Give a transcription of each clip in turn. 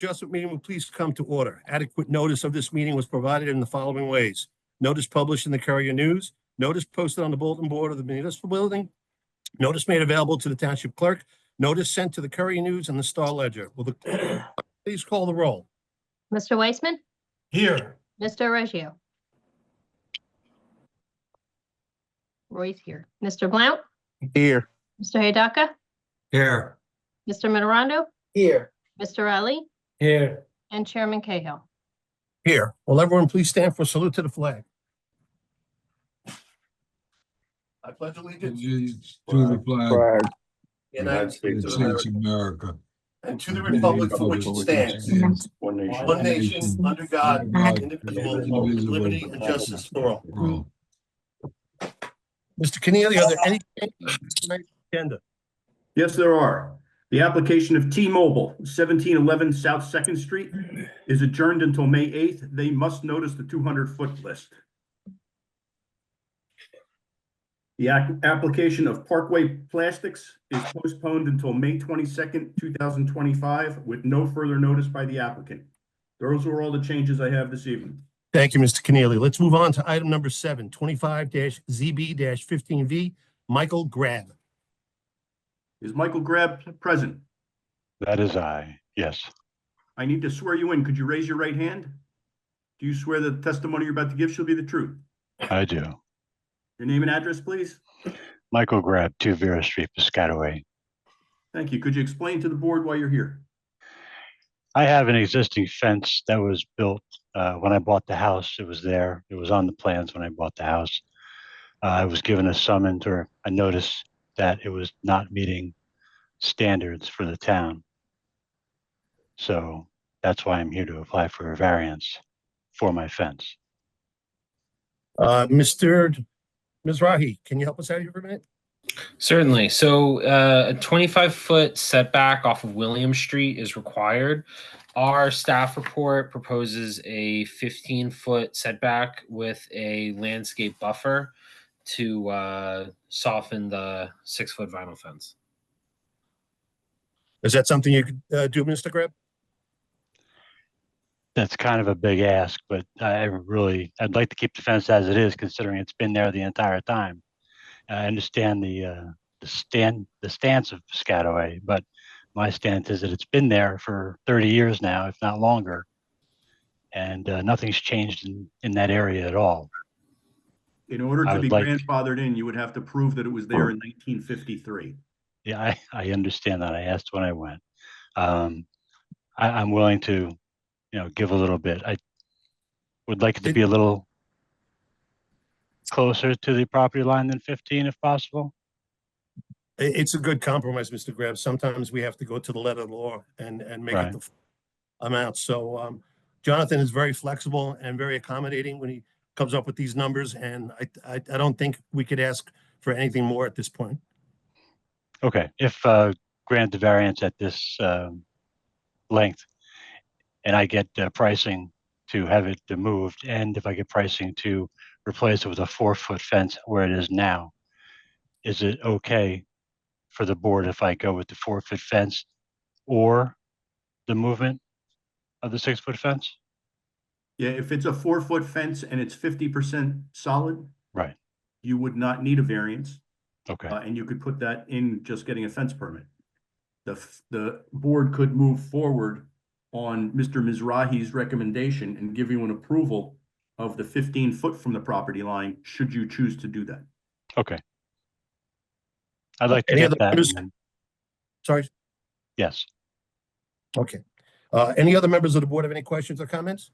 Adjustment meeting will please come to order. Adequate notice of this meeting was provided in the following ways. Notice published in the Courier News, notice posted on the bulletin board of the municipal building, notice made available to the township clerk, notice sent to the Courier News and the Star Ledger. Will the clerk please call the roll? Mr. Weissman, Here. Mr. Reggio. Roy's here. Mr. Blount, Here. Mr. Hidaka, Here. Mr. Mitterondo, Here. Mr. Ali, Here. and Chairman Cahill. Here. Will everyone please stand for a salute to the flag? I pledge allegiance To the flag of United States the of States America of America. and to the republic for which it stands, one nation, under God, indivisible, with liberty and justice for all. For all. Mr. Keneally, are there any changes to tonight's agenda? Yes, there are. The application of T-Mobile, 1711 South 2nd Street, is adjourned until May 8th. They must notice the 200-foot list. The application of Parkway Plastics is postponed until May 22nd, 2025, with no further notice by the applicant. Those are all the changes I have this evening. Thank you, Mr. Keneally. Let's move on to item number 7, 25-ZB-15V, Michael Grab. Is Michael Grab present? That is I, yes. I need to swear you in. Could you raise your right hand? Do you swear that the testimony you're about to give shall be the truth? I do. Your name and address, please? Michael Grab, 2 Vera Street, Piscataway. Thank you. Could you explain to the board why you're here? I have an existing fence that was built when I bought the house. It was there. It was on the plans when I bought the house. I was given a summons or a notice that it was not meeting standards for the town. So that's why I'm here to apply for a variance for my fence. Mr. Mizrahi, can you help us out here for a minute? Certainly. So a 25-foot setback off of William Street is required. Our staff report proposes a 15-foot setback with a landscape buffer to soften the 6-foot vinyl fence. Is that something you could do, Mr. Grab? That's kind of a big ask, but I'd like to keep the fence as it is, considering it's been there the entire time. I understand the stance of Piscataway, but my stance is that it's been there for 30 years now, if not longer, and nothing's changed in that area at all. In order to be like- grandfathered in, you would have to prove that it was there in 1953. Yeah, I understand that. I asked when I went. I'm willing to, give a little bit. I would like it to be a little closer to the property line than 15 if possible. It's a good compromise, Mr. Grab. Sometimes we have to go to the letter of the law and make Right. it the amount. So Jonathan is very flexible and very accommodating when he comes up with these numbers, and I don't think we could ask for anything more at this point. Okay, if grant the variance at this length, and I get pricing to have it moved, and if I get pricing to replace it with a 4-foot fence where it is now, is it okay for the board if I go with the 4-foot fence or the movement of the 6-foot fence? Yeah, if it's a 4-foot fence and it's 50% solid, Right. you would not need a variance. Okay. And you could put that in just getting a fence permit. The board could move forward on Mr. Mizrahi's recommendation and give you an approval of the 15-foot from the property line, should you choose to do that. Okay. I'd like to Any get other that. members? and then- Sorry. Yes. Okay. Any other members of the board have any questions or comments?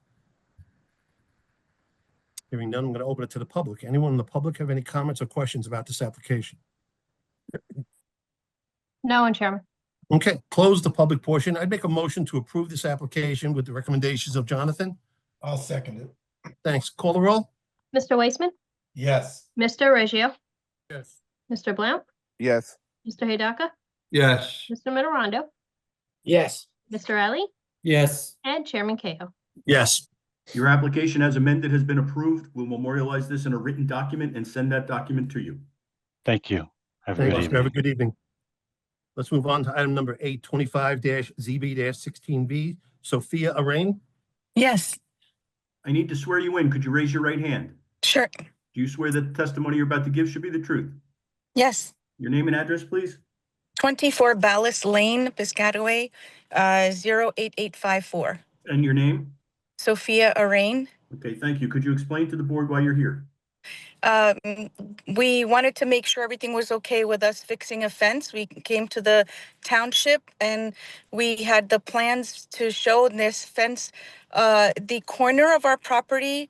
Hearing none, I'm going to open it to the public. Anyone in the public have any comments or questions about this application? No one, Chairman. Okay, close the public portion. I'd make a motion to approve this application with the recommendations of Jonathan. I'll second it. Thanks. Call the roll? Mr. Weissman, Yes. Mr. Reggio, Yes. Mr. Blount, Yes. Mr. Hidaka, Yes. Mr. Mitterondo, Yes. Mr. Ali, Yes. and Chairman Cahill. Yes. Your application as amended has been approved. We'll memorialize this in a written document and send that document to you. Thank you. Have a Thank good you. evening. Have a good evening. Let's move on to item number 8, 25-ZB-16V, Sophia Arain. Yes, I need to swear you in. Could you raise your right hand? sure. Do you swear that the testimony you're about to give should be the truth? Yes. Your name and address, please? 24 Ballas Lane, Piscataway, 08854. And your name? Sophia Arain. Okay, thank you. Could you explain to the board why you're here? We wanted to make sure everything was okay with us fixing a fence. We came to the township and we had the plans to show this fence. The corner of our property,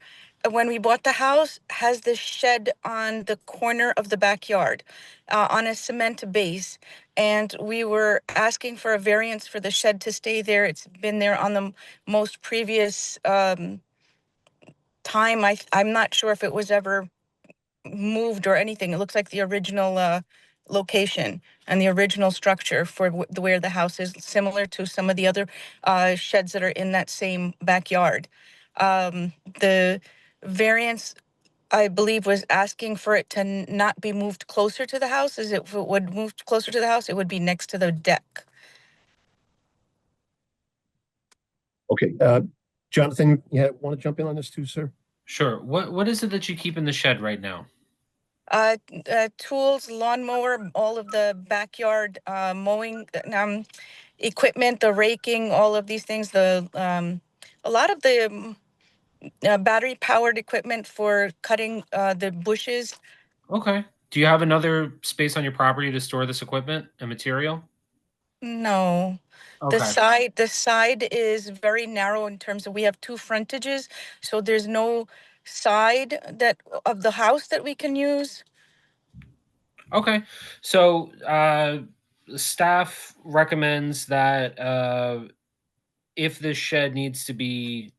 when we bought the house, has this shed on the corner of the backyard on a cement base. And we were asking for a variance for the shed to stay there. It's been there on the most previous time. I'm not sure if it was ever moved or anything. It looks like the original location and the original structure for where the house is, similar to some of the other sheds that are in that same backyard. The variance, I believe, was asking for it to not be moved closer to the house. As if it would move closer to the house, it would be next to the deck. Okay, Jonathan, you want to jump in on this too, sir? Sure. What is it that you keep in the shed right now? Tools, lawnmower, all of the backyard mowing equipment, the raking, all of these things. A lot of the battery powered equipment for cutting the bushes. Okay. Do you have another space on your property to store this equipment and material? No. Okay. The side is very narrow in terms of, we have two frontages, so there's no side that of the house that we can use. Okay. So staff recommends that if this shed needs to be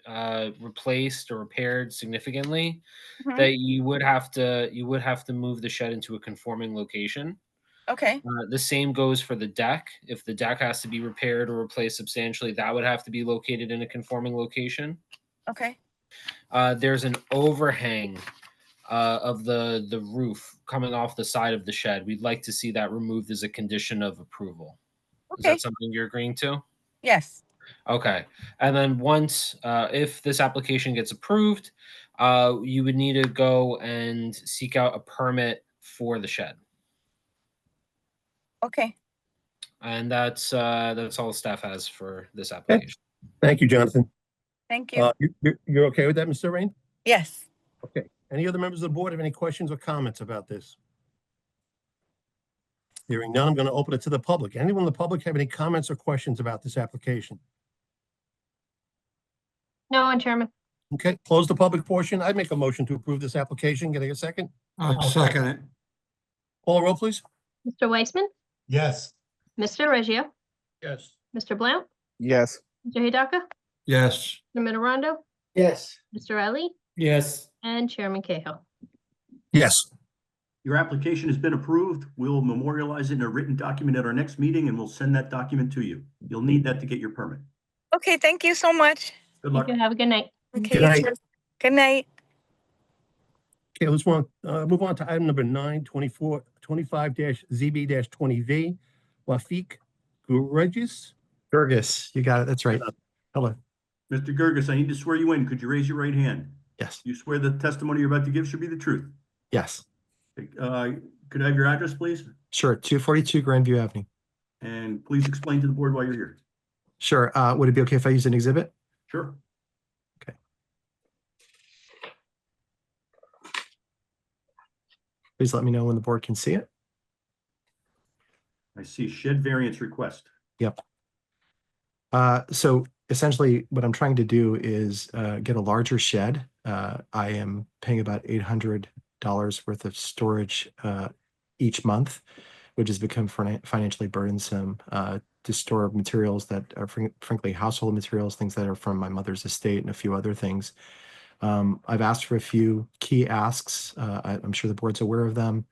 replaced or repaired significantly, that you would have to move the shed into a conforming location. Okay. The same goes for the deck. If the deck has to be repaired or replaced substantially, that would have to be located in a conforming location. Okay. There's an overhang of the roof coming off the side of the shed. We'd like to see that removed as a condition of approval. Is Okay. that something you're agreeing to? Yes. Okay. And then once, if this application gets approved, you would need to go and seek out a permit for the shed. Okay. And that's all staff has for this application. Thank you, Jonathan. Thank you. You're okay with that, Mr. Rain? Yes. Okay. Any other members of the board have any questions or comments about this? Hearing none, I'm going to open it to the public. Anyone in the public have any comments or questions about this application? No one, Chairman. Okay, close the public portion. I'd make a motion to approve this application. Can I get a second? I'll second it. Call the roll, please. Mr. Weissman, Yes. Mr. Reggio, Yes. Mr. Blount, yes, Mr. Hidaka, Yes. Mr. Mitterondo, Yes. Mr. Ali, Yes. and Chairman Cahill. Yes. Your application has been approved. We'll memorialize it in a written document at our next meeting, and we'll send that document to you. You'll need that to get your permit. Okay. Thank you so much. Good luck. You have a good night. Okay. Good night. Good night. Okay, let's move on to item number 9, 25-ZB-20V. Wafik Gurgis. Gurgis, you got it. That's right. Hello. Mr. Gurgis, I need to swear you in. Could you raise your right hand? Yes. You swear the testimony you're about to give should be the truth. Yes. Could I have your address, please? Sure. 242 Grandview Avenue. And please explain to the board why you're here. Sure. Would it be okay if I use an exhibit? Sure. Okay. Please let me know when the board can see it. I see shed variance request. Yep. So essentially what I'm trying to do is get a larger shed. I am paying about $800 worth of storage each month, which has become financially burdensome to store materials that are frankly household materials, things that are from my mother's estate and a few other things. I've asked for a few key asks. I'm sure the board's aware of them.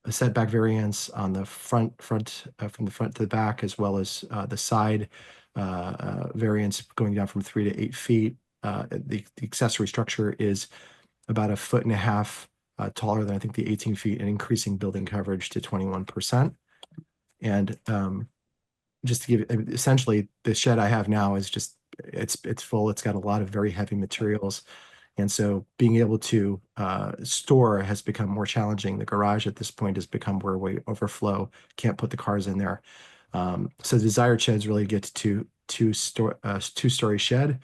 A setback variance on the front from the front to the back, as well as the side variance going down from 3 to 8 feet. The accessory structure is about 1.5 feet taller than I think the 18 feet, and increasing building coverage to 21%. And just to give essentially, the shed I have now is just it's full. It's got a lot of very heavy materials. And so being able to store has become more challenging. The garage at this point has become where we overflow, can't put the cars in there. So the desired sheds really get to two-story shed.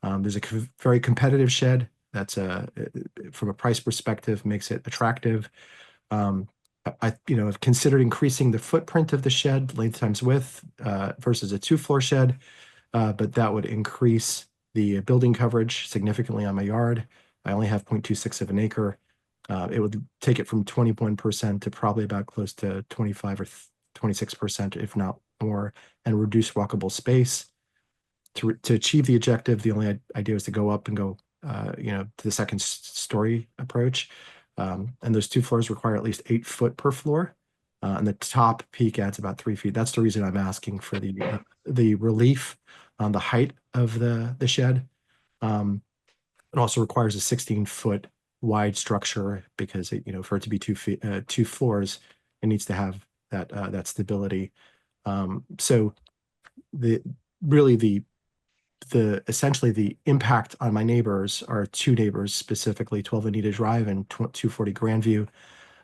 There's a very competitive shed that's from a price perspective makes it attractive. I've considered increasing the footprint of the shed, length times width, versus a two-floor shed, but that would increase the building coverage significantly on my yard. I only have 0.26 of an acre. It would take it from 21% to probably about close to 25 or 26%, if not more, and reduce walkable space. To achieve the objective, the only idea is to go up and go, to the second story approach. And those two floors require at least 8 foot per floor. And the top peak adds about 3 feet. That's the reason I'm asking for the relief on the height of the shed. It also requires a 16-foot wide structure because for it to be 2 floors, it needs to have that stability. So essentially the impact on my neighbors are 2 neighbors, specifically 12 Anita Drive and 240 Grandview.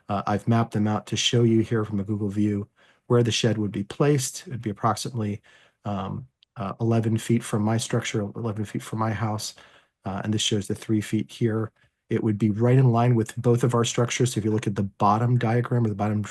I've mapped them out to show you here from a Google view where the shed would be placed. It'd be approximately 11 feet from my structure, 11 feet from my house. And this shows the 3 feet here. It would be right in line with both of our structures. So if you look at the bottom diagram or the bottom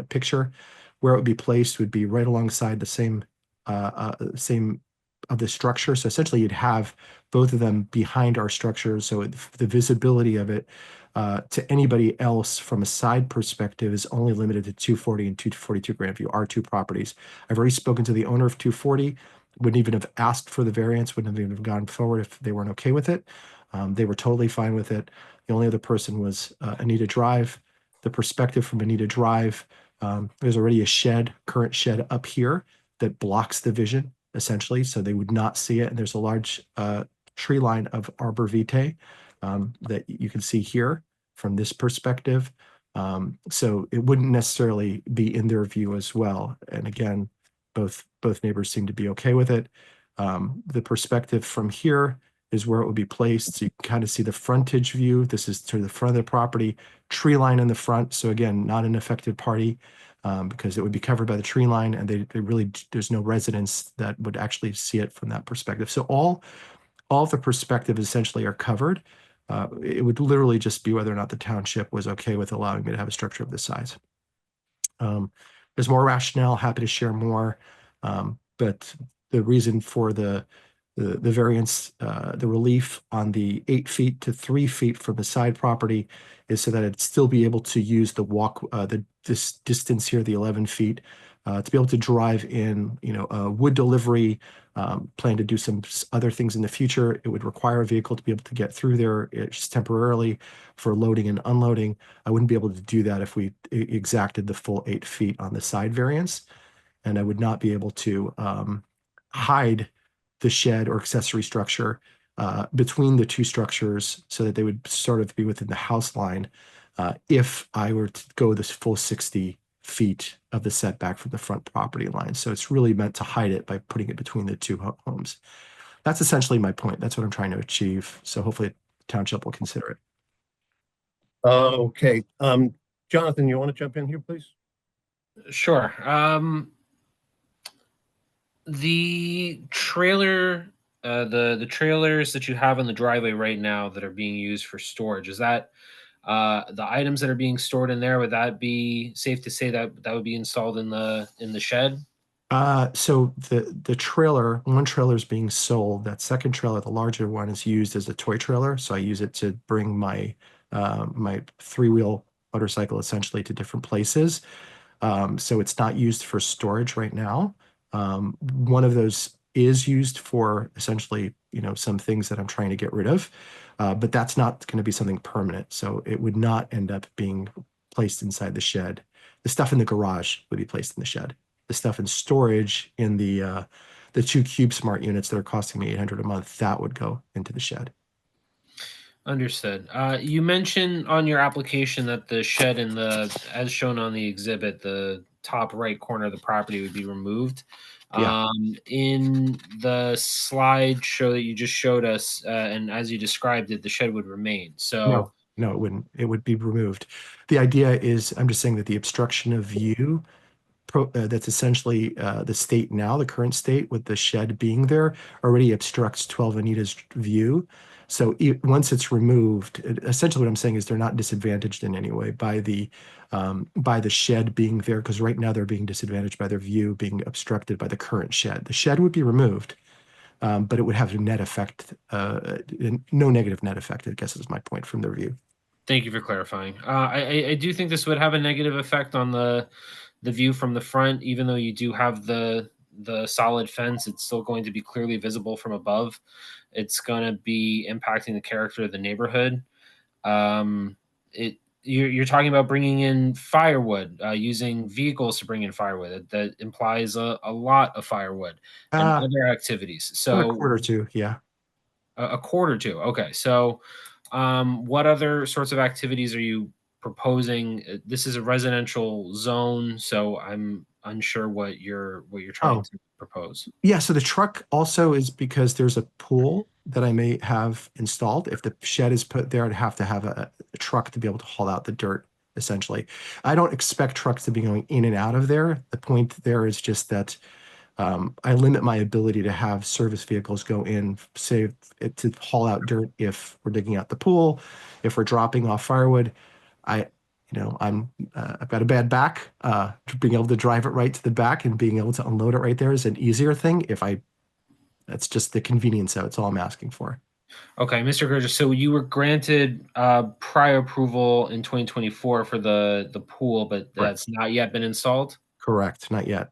picture, where it would be placed would be right alongside the same of the structure. So essentially you'd have both of them behind our structure. So the visibility of it to anybody else from a side perspective is only limited to 240 and 242 Grandview, our 2 properties. I've already spoken to the owner of 240, wouldn't even have asked for the variance, wouldn't have even gone forward if they weren't okay with it. They were totally fine with it. The only other person was Anita Drive. The perspective from Anita Drive, there's already a current shed up here that blocks the vision, essentially, so they would not see it. And there's a large tree line of arbor vitae that you can see here from this perspective. So it wouldn't necessarily be in their view as well. And again, both neighbors seem to be okay with it. The perspective from here is where it would be placed. So you can kind of see the frontage view. This is to the front of the property, tree line in the front. So again, not an affected party because it would be covered by the tree line, and there's no residents that would actually see it from that perspective. So all of the perspectives essentially are covered. It would literally just be whether or not the township was okay with allowing me to have a structure of this size. There's more rationale, happy to share more, but the reason for the variance, the relief on the 8 feet to 3 feet from the side property is so that it'd still be able to use the this distance here, the 11 feet, to be able to drive in, wood delivery, plan to do some other things in the future. It would require a vehicle to be able to get through there just temporarily for loading and unloading. I wouldn't be able to do that if we exacted the full 8 feet on the side variance. And I would not be able to hide the shed or accessory structure between the 2 structures so that they would sort of be within the house line if I were to go this full 60 feet of the setback from the front property line. So it's really meant to hide it by putting it between the 2 homes. That's essentially my point. That's what I'm trying to achieve. So hopefully the township will consider it. Okay. Jonathan, you want to jump in here, please? Sure. The trailer, the trailers that you have in the driveway right now that are being used for storage, is that the items that are being stored in there? Would that be safe to say that would be installed in the shed? So the trailer, one trailer is being sold. That second trailer, the larger one, is used as a toy trailer. So I use it to bring my 3-wheel motorcycle essentially to different places. So it's not used for storage right now. One of those is used for essentially, some things that I'm trying to get rid of, but that's not going to be something permanent. So it would not end up being placed inside the shed. The stuff in the garage would be placed in the shed. The stuff in storage in the 2 CubeSmart units that are costing me $800 a month, that would go into the shed. Understood. You mentioned on your application that the shed as shown on the exhibit, the top right corner of the property would be removed. Yeah. In the slideshow that you just showed us, and as you described it, the shed would remain. So No, it wouldn't. It would be removed. The idea is, I'm just saying that the obstruction of view, that's essentially the state now, the current state with the shed being there, already obstructs 12 Anita's view. So once it's removed, essentially what I'm saying is they're not disadvantaged in any way by the shed being there, because right now they're being disadvantaged by their view being obstructed by the current shed. The shed would be removed, but it would have a net effect, no negative net effect, I guess is my point from their view. thank you for clarifying. I do think this would have a negative effect on the view from the front. Even though you do have the solid fence, it's still going to be clearly visible from above. It's going to be impacting the character of the neighborhood. You're talking about bringing in firewood, using vehicles to bring in firewood. That implies a lot of firewood and other activities. A So quarter or two, yeah. a quarter to. Okay. So what other sorts of activities are you proposing? This is a residential zone, so I'm unsure what you're trying to propose. Yeah, so the truck also is because there's a pool that I may have installed. If the shed is put there, I'd have to have a truck to be able to haul out the dirt, essentially. I don't expect trucks to be going in and out of there. The point there is just that I limit my ability to have service vehicles go in, say, to haul out dirt if we're digging out the pool, if we're dropping off firewood. I've got a bad back. Being able to drive it right to the back and being able to unload it right there is an easier thing. That's just the convenience of it. It's all I'm asking for. Okay, Mr. Gurgis, so you were granted prior approval in 2024 for the pool, but that's not yet been installed? Correct, not yet.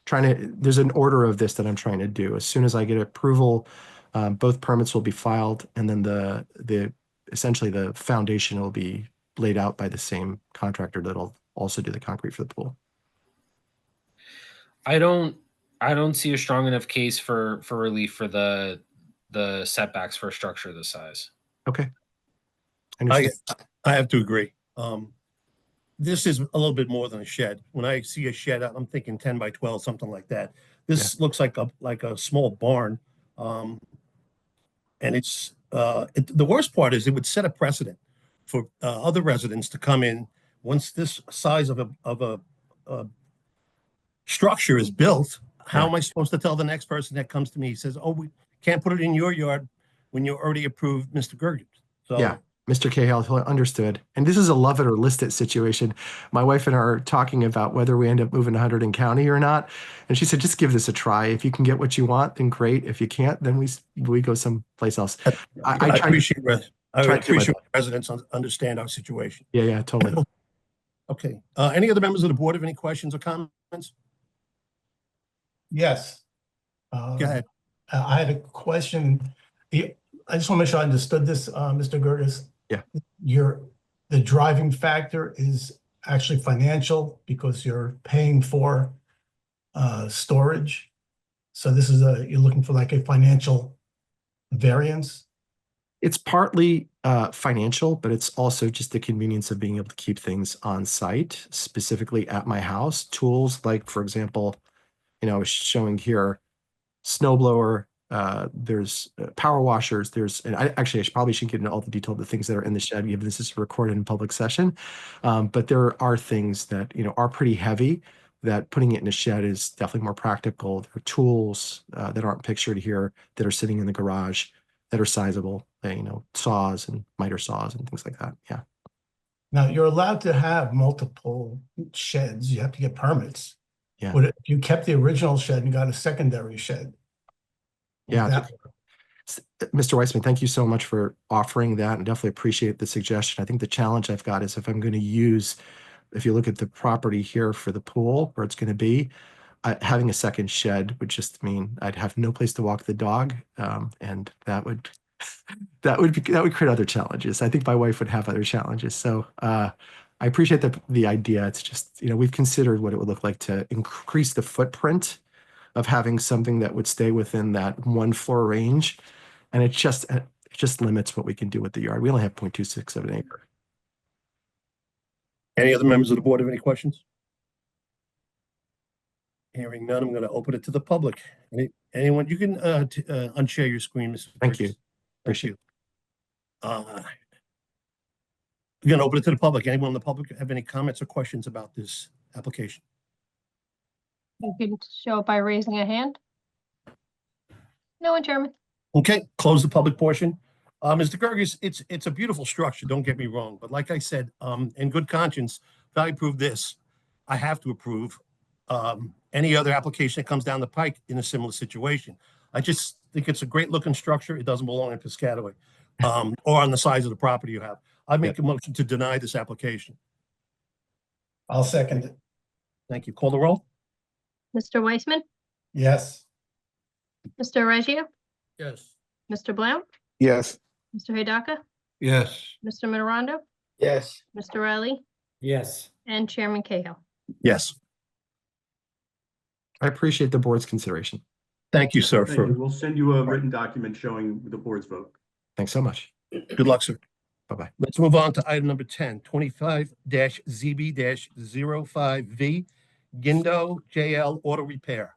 There's an order of this that I'm trying to do. As soon as I get approval, both permits will be filed, and then essentially the foundation will be laid out by the same contractor that'll also do the concrete for the pool. I don't see a strong enough case for relief for the setbacks for a structure this size. Okay. I have to agree. This is a little bit more than a shed. When I see a shed, I'm thinking 10 by 12, something like that. This looks like a small barn. And it's the worst part is it would set a precedent for other residents to come in once this size of a structure is built. How am I supposed to tell the next person that comes to me, says, "Oh, we can't put it in your yard," when you already approved Mr. Gurgis? So yeah, Mr. Cahill understood. And this is a love it or list it situation. My wife and I are talking about whether we end up moving to Hunterdon County or not. And she said, just give this a try. If you can get what you want, then great. If you can't, then we go someplace else. I appreciate residents understand our situation. Yeah, totally. Okay. Any other members of the board have any questions or comments? Yes. Go ahead. I had a question. I just want to make sure I understood this, Mr. Gurgis. Yeah. The driving factor is actually financial because you're paying for storage. So this is you're looking for like a financial variance. It's partly financial, but it's also just the convenience of being able to keep things on site, specifically at my house. Tools like, for example, I was showing here, snowblower, there's power washers, and I probably shouldn't get into all the detail of the things that are in the shed, given this is recorded in public session. But there are things that, are pretty heavy that putting it in a shed is definitely more practical. There are tools that aren't pictured here that are sitting in the garage that are sizable, saws and miter saws and things like that. Yeah. Now you're allowed to have multiple sheds. You have to get permits. Yeah. If you kept the original shed and got a secondary shed? Yeah. Mr. Weissman, thank you so much for offering that, and definitely appreciate the suggestion. I think the challenge I've got is if I'm going to use, if you look at the property here for the pool where it's going to be, having a second shed would just mean I'd have no place to walk the dog, and that would create other challenges. I think my wife would have other challenges. So I appreciate the idea. It's just, we've considered what it would look like to increase the footprint of having something that would stay within that 1 floor range. And it just limits what we can do with the yard. We only have 0.26 of an acre. Any other members of the board have any questions? Hearing none, I'm going to open it to the public. Anyone, you can unshare your screen, Mr. Thank you. Curtis. Thank Appreciate you. We're going to open it to the public. Anyone in the public have any comments or questions about this application? You can show it by raising a hand. No one, Chairman. Okay, close the public portion. Mr. Gerges, it's a beautiful structure, don't get me wrong, but like I said, in good conscience, if I approve this, I have to approve any other application that comes down the pike in a similar situation. I just think it's a great looking structure. It doesn't belong in Piscataway, or on the size of the property you have. I make a motion to deny this application. I'll second it. Thank you. Call the roll? Mr. Weissman, Yes. Mr. Reggio, Yes. Mr. Blount, Yes. Mr. Hidaka, Yes. Mr. Mitterondo, Yes. Mr. Riley, Yes. and Chairman Cahill. Yes. I appreciate the board's consideration. Thank you, sir. Thank you. We'll send you a written document showing the board's vote. Thanks so much. Good luck, sir. Bye-bye. Let's move on to item number 10, 25-ZB-05V, Gindo JL Auto Repair.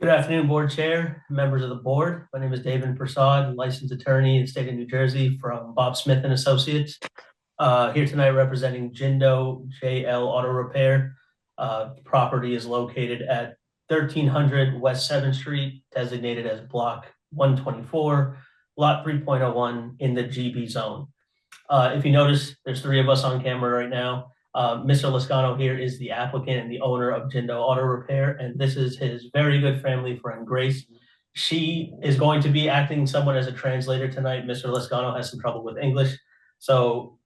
Good afternoon, Board Chair, members of the board. My name is David Prasad, licensed attorney in the state of New Jersey from Bob Smith and Associates. Here tonight representing Gindo JL Auto Repair. The property is located at 1300 West 7th Street, designated as Block 124, Lot 3.01 in the GB zone. If you notice, there's three of us on camera right now. Mr. Lascano here is the applicant and the owner of Gindo Auto Repair, and this is his very good family friend, Grace. She is going to be acting somewhat as a translator tonight. Mr. Lascano has some trouble with English, so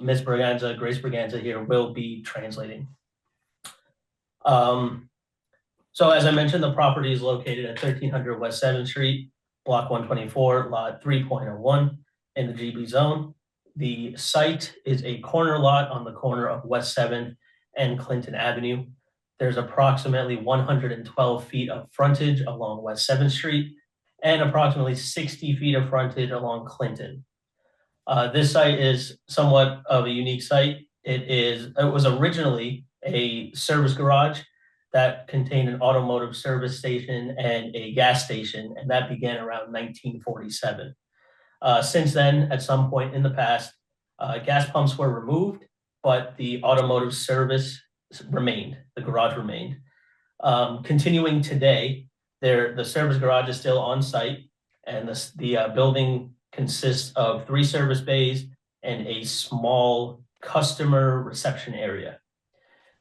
Ms. Braganza, Grace Braganza here will be translating. So as I mentioned, the property is located at 1300 West 7th Street, Block 124, Lot 3.01 in the GB zone. The site is a corner lot on the corner of West 7th and Clinton Avenue. There's approximately 112 feet of frontage along West 7th Street and approximately 60 feet of frontage along Clinton. This site is somewhat of a unique site. It was originally a service garage that contained an automotive service station and a gas station, and that began around 1947. Since then, at some point in the past, gas pumps were removed, but the automotive service remained, the garage remained. Continuing today, the service garage is still on site, and the building consists of 3 service bays and a small customer reception area.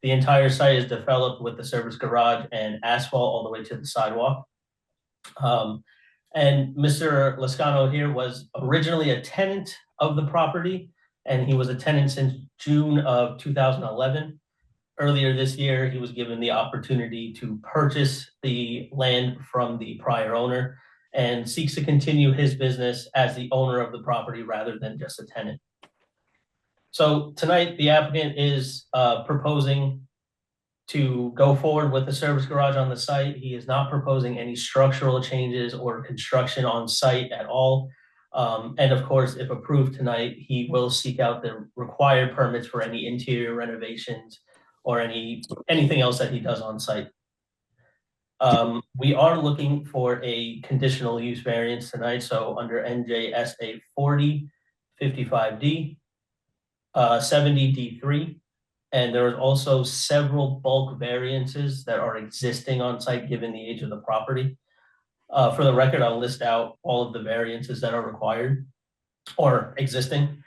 The entire site is developed with the service garage and asphalt all the way to the sidewalk. And Mr. Lascano here was originally a tenant of the property, and he was a tenant since June of 2011. Earlier this year, he was given the opportunity to purchase the land from the prior owner and seeks to continue his business as the owner of the property rather than just a tenant. So tonight, the applicant is proposing to go forward with the service garage on the site. He is not proposing any structural changes or construction on site at all. And of course, if approved tonight, he will seek out the required permits for any interior renovations or anything else that he does on site. We are looking for a conditional use variance tonight. So under NJSA 4055D, 70D3, and there is also several bulk variances that are existing on site given the age of the property. For the record, I'll list out all of the variances that are required or existing.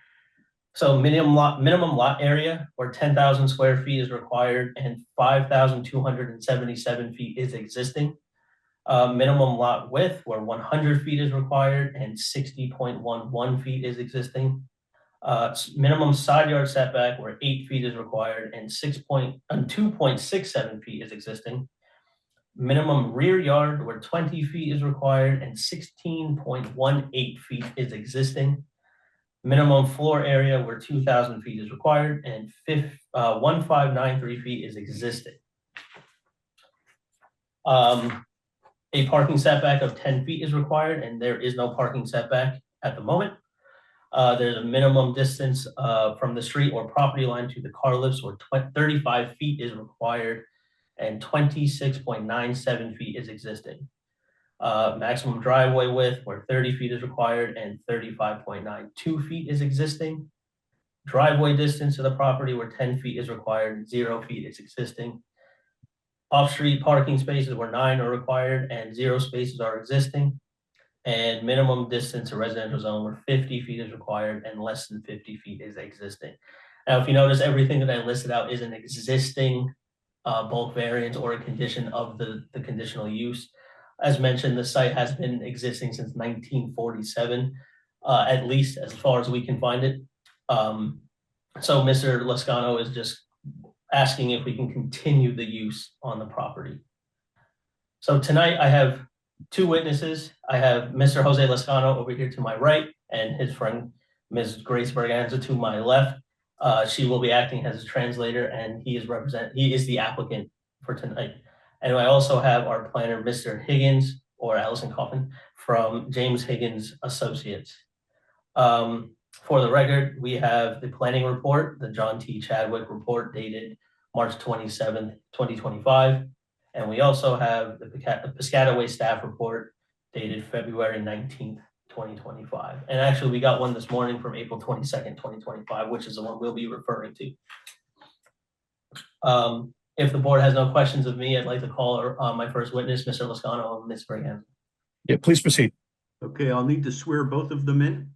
So minimum lot area where 10,000 square feet is required and 5,277 feet is existing. Minimum lot width where 100 feet is required and 60.11 feet is existing. Minimum side yard setback where 8 feet is required and 2.67 feet is existing. Minimum rear yard where 20 feet is required and 16.18 feet is existing. Minimum floor area where 2,000 feet is required and 1593 feet is existing. A parking setback of 10 feet is required, and there is no parking setback at the moment. There's a minimum distance from the street or property line to the car lifts where 35 feet is required. and 26.97 feet is existing. Maximum driveway width where 30 feet is required and 35.92 feet is existing. Driveway distance to the property where 10 feet is required and 0 feet is existing. Off-street parking spaces where 9 are required and 0 spaces are existing. And minimum distance to residential zone where 50 feet is required and less than 50 feet is existing. Now, if you notice, everything that I listed out is an existing bulk variance or a condition of the conditional use. As mentioned, the site has been existing since 1947, at least as far as we can find it. So Mr. Lascano is just asking if we can continue the use on the property. So tonight I have 2 witnesses. I have Mr. Jose Lascano over here to my right and his friend, Ms. Grace Berganza, to my left. She will be acting as a translator and he is the applicant for tonight. And I also have our planner, Mr. Higgins or Allison Coffin from James Higgins Associates. For the record, we have the planning report, the John T. Chadwick report dated March 27th, 2025. And we also have the Piscataway staff report dated February 19th, 2025. And actually, we got one this morning from April 22nd, 2025, which is the one we'll be referring to. If the board has no questions of me, I'd like to call my first witness, Mr. Lascano and Ms. Berganza. Yeah, please proceed. Okay, I'll need to swear both of them in.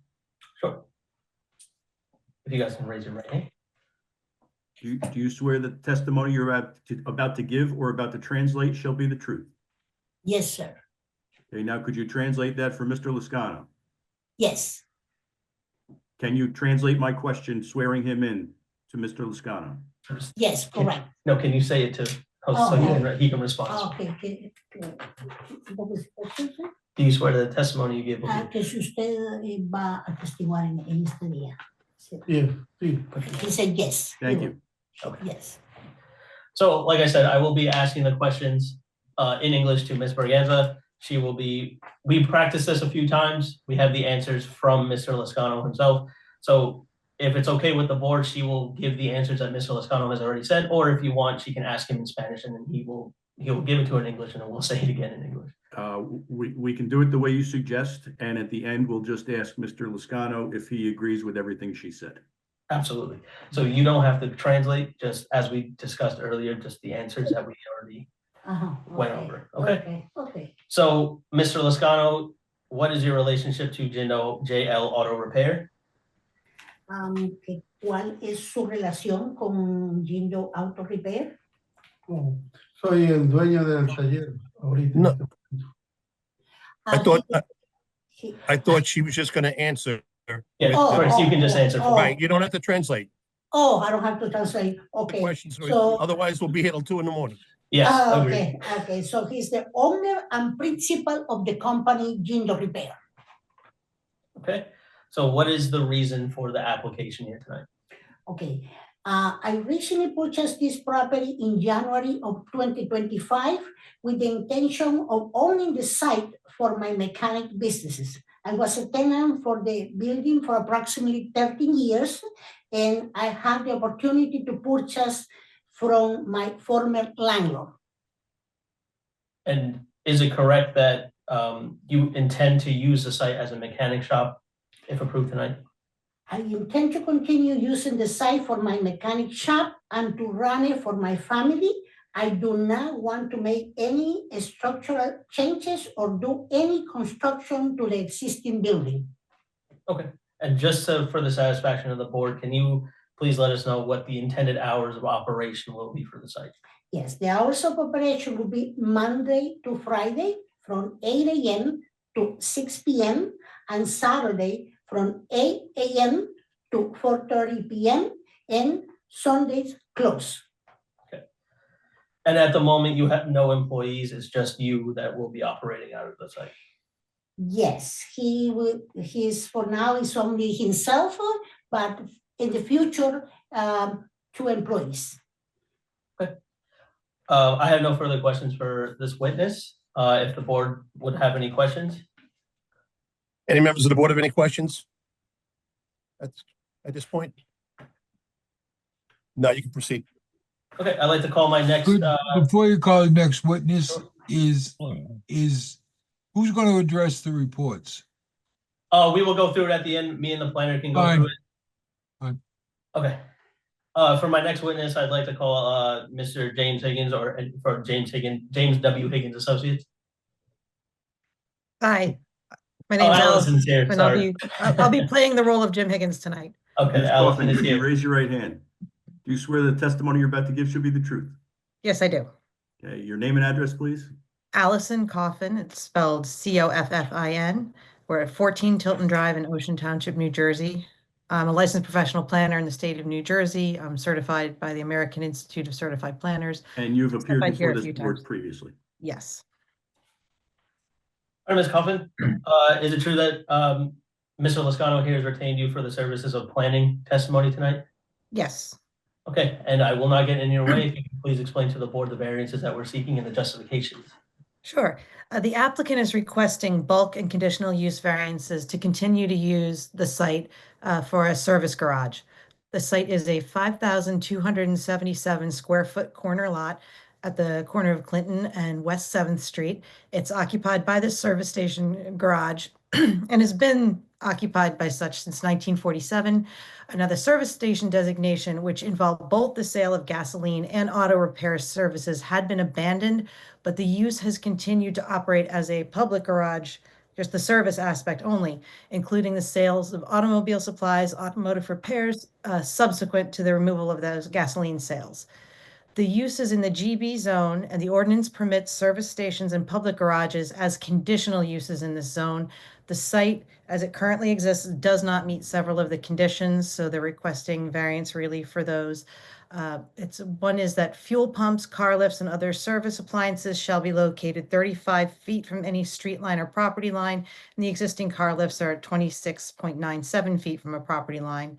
Sure. If you guys can raise your right hand. Do you swear that the testimony you're about to give or about to translate shall be the truth? Yes, sir. Okay, now could you translate that for Mr. Lascano? Yes. Can you translate my question, swearing him in to Mr. Lascano? Yes, correct. No, can you say it to host so he can respond? Okay. Do you swear that the testimony you give will be? Que si usted va a testiguar en este día. Yeah, sí. He said yes. Thank you. Okay. Yes. So, like I said, I will be asking the questions in English to Ms. Berganza. She will be, we practiced this a few times. We have the answers from Mr. Lascano himself. So if it's okay with the board, she will give the answers that Mr. Lascano has already said, or if you want, she can ask him in Spanish and then he'll give it to her in English and then we'll say it again in English. We can do it the way you suggest, and at the end, we'll just ask Mr. Lascano if he agrees with everything she said. Absolutely. So you don't have to translate, just as we discussed earlier, just the answers that we already went over. Okay. Okay. So, Mr. Lascano, what is your relationship to JL Auto Repair? ¿Cuál es su relación con Jindo Auto Repair? Oh, soy el dueño del taller ahorita. No. Ah, I thought she was just going to answer. Yeah, Oh, first you can just answer. oh. Right, you don't have to translate I don't have to translate. Okay. questions. So, Otherwise, we'll be here till 2 a.m. Yes, agreed. okay. So he's the owner and principal of the company Jindo Repair. Okay. So what is the reason for the application here tonight? Okay. I recently purchased this property in January of 2025 with the intention of owning the site for my mechanic businesses. I was a tenant for the building for approximately 13 years, and I had the opportunity to purchase from my former landlord. And is it correct that you intend to use the site as a mechanic shop if approved tonight? I intend to continue using the site for my mechanic shop and to run it for my family. I do not want to make any structural changes or do any construction to the existing building. Okay. And just for the satisfaction of the board, can you please let us know what the intended hours of operation will be for the site? Yes, the hours of operation will be Monday to Friday from 8 a.m. to 6 p.m. and Saturday from 8 a.m. to 4:30 p.m. and Sundays close. And at the moment, you have no employees, it's just you that will be operating out of the site. Yes, he's for now is only himself, but in the future, 2 employees. Okay. I have no further questions for this witness. If the board would have any questions. Any members of the board have any questions? At this point? No, you can proceed. Okay, I'd like to call my next, Could, before you call the next witness, Sure. is who's going to address the reports? we will go through it at the end. Me and the planner can go Fine. through it. Fine. Okay. For my next witness, I'd like to call Mr. James Higgins for James W. Higgins Associates. Hi, my Oh, name's Allison's Allison, here, and sorry. I'll be playing the role of Jim Higgins tonight. Okay, Ms. Allison Kaufman, is could you here. raise your right hand? Do you swear the testimony you're about to give should be the truth? Yes, I do. Okay, your name and address, please. Allison Coffin, it's spelled Coffin. We're at 14 Tilton Drive in Ocean Township, New Jersey. I'm a licensed professional planner in the state of New Jersey. I'm certified by the American Institute of Certified Planners. And you've appeared Certified here before a few this board times. previously. Yes, All right, Ms. Coffin, is it true that Mr. Lascano here has retained you for the services of planning testimony tonight? yes. Okay, and I will not get in your way. If you can please explain to the board the variances that we're seeking and the justifications. Sure. The applicant is requesting bulk and conditional use variances to continue to use the site for a service garage. The site is a 5,277 square foot corner lot at the corner of Clinton and West 7th Street. It's occupied by the service station garage and has been occupied by such since 1947. Another service station designation, which involved both the sale of gasoline and auto repair services, had been abandoned, but the use has continued to operate as a public garage, just the service aspect only, including the sales of automobile supplies, automotive repairs, subsequent to the removal of those gasoline sales. The use is in the GB zone, and the ordinance permits service stations and public garages as conditional uses in this zone. The site, as it currently exists, does not meet several of the conditions, so they're requesting variance relief for those. One is that fuel pumps, car lifts, and other service appliances shall be located 35 feet from any street line or property line, and the existing car lifts are at 26.97 feet from a property line.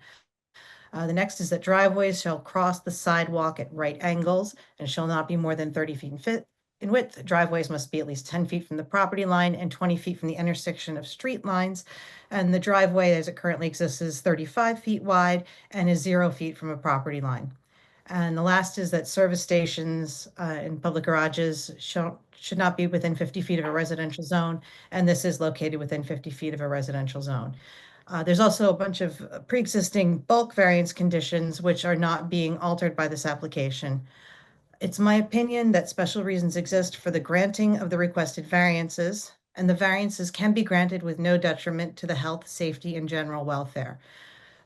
The next is that driveways shall cross the sidewalk at right angles and shall not be more than 30 feet in width. Driveways must be at least 10 feet from the property line and 20 feet from the intersection of street lines. And the driveway as it currently exists is 35 feet wide and is 0 feet from a property line. And the last is that service stations and public garages should not be within 50 feet of a residential zone, and this is located within 50 feet of a residential zone. There's also a bunch of pre-existing bulk variance conditions which are not being altered by this application. It's my opinion that special reasons exist for the granting of the requested variances, and the variances can be granted with no detriment to the health, safety, and general welfare.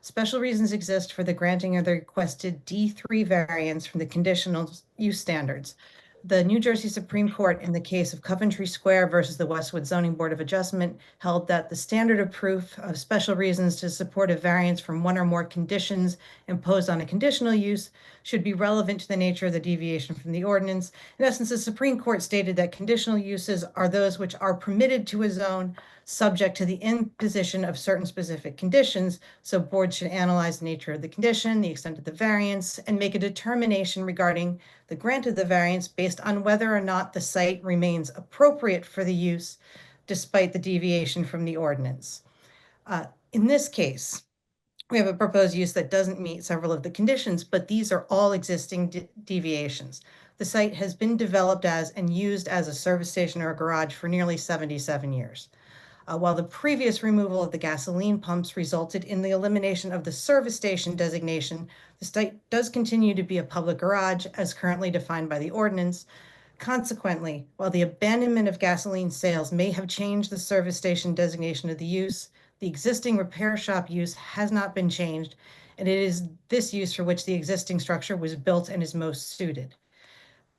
Special reasons exist for the granting of the requested D3 variance from the conditional use standards. The New Jersey Supreme Court, in the case of Coventry Square versus the Westwood Zoning Board of Adjustment, held that the standard of proof of special reasons to support a variance from one or more conditions imposed on a conditional use should be relevant to the nature of the deviation from the ordinance. In essence, the Supreme Court stated that conditional uses are those which are permitted to a zone subject to the imposition of certain specific conditions. So boards should analyze the nature of the condition, the extent of the variance, and make a determination regarding the grant of the variance based on whether or not the site remains appropriate for the use despite the deviation from the ordinance. In this case, we have a proposed use that doesn't meet several of the conditions, but these are all existing deviations. The site has been developed as and used as a service station or a garage for nearly 77 years. While the previous removal of the gasoline pumps resulted in the elimination of the service station designation, the site does continue to be a public garage as currently defined by the ordinance. Consequently, while the abandonment of gasoline sales may have changed the service station designation of the use, the existing repair shop use has not been changed, and it is this use for which the existing structure was built and is most suited.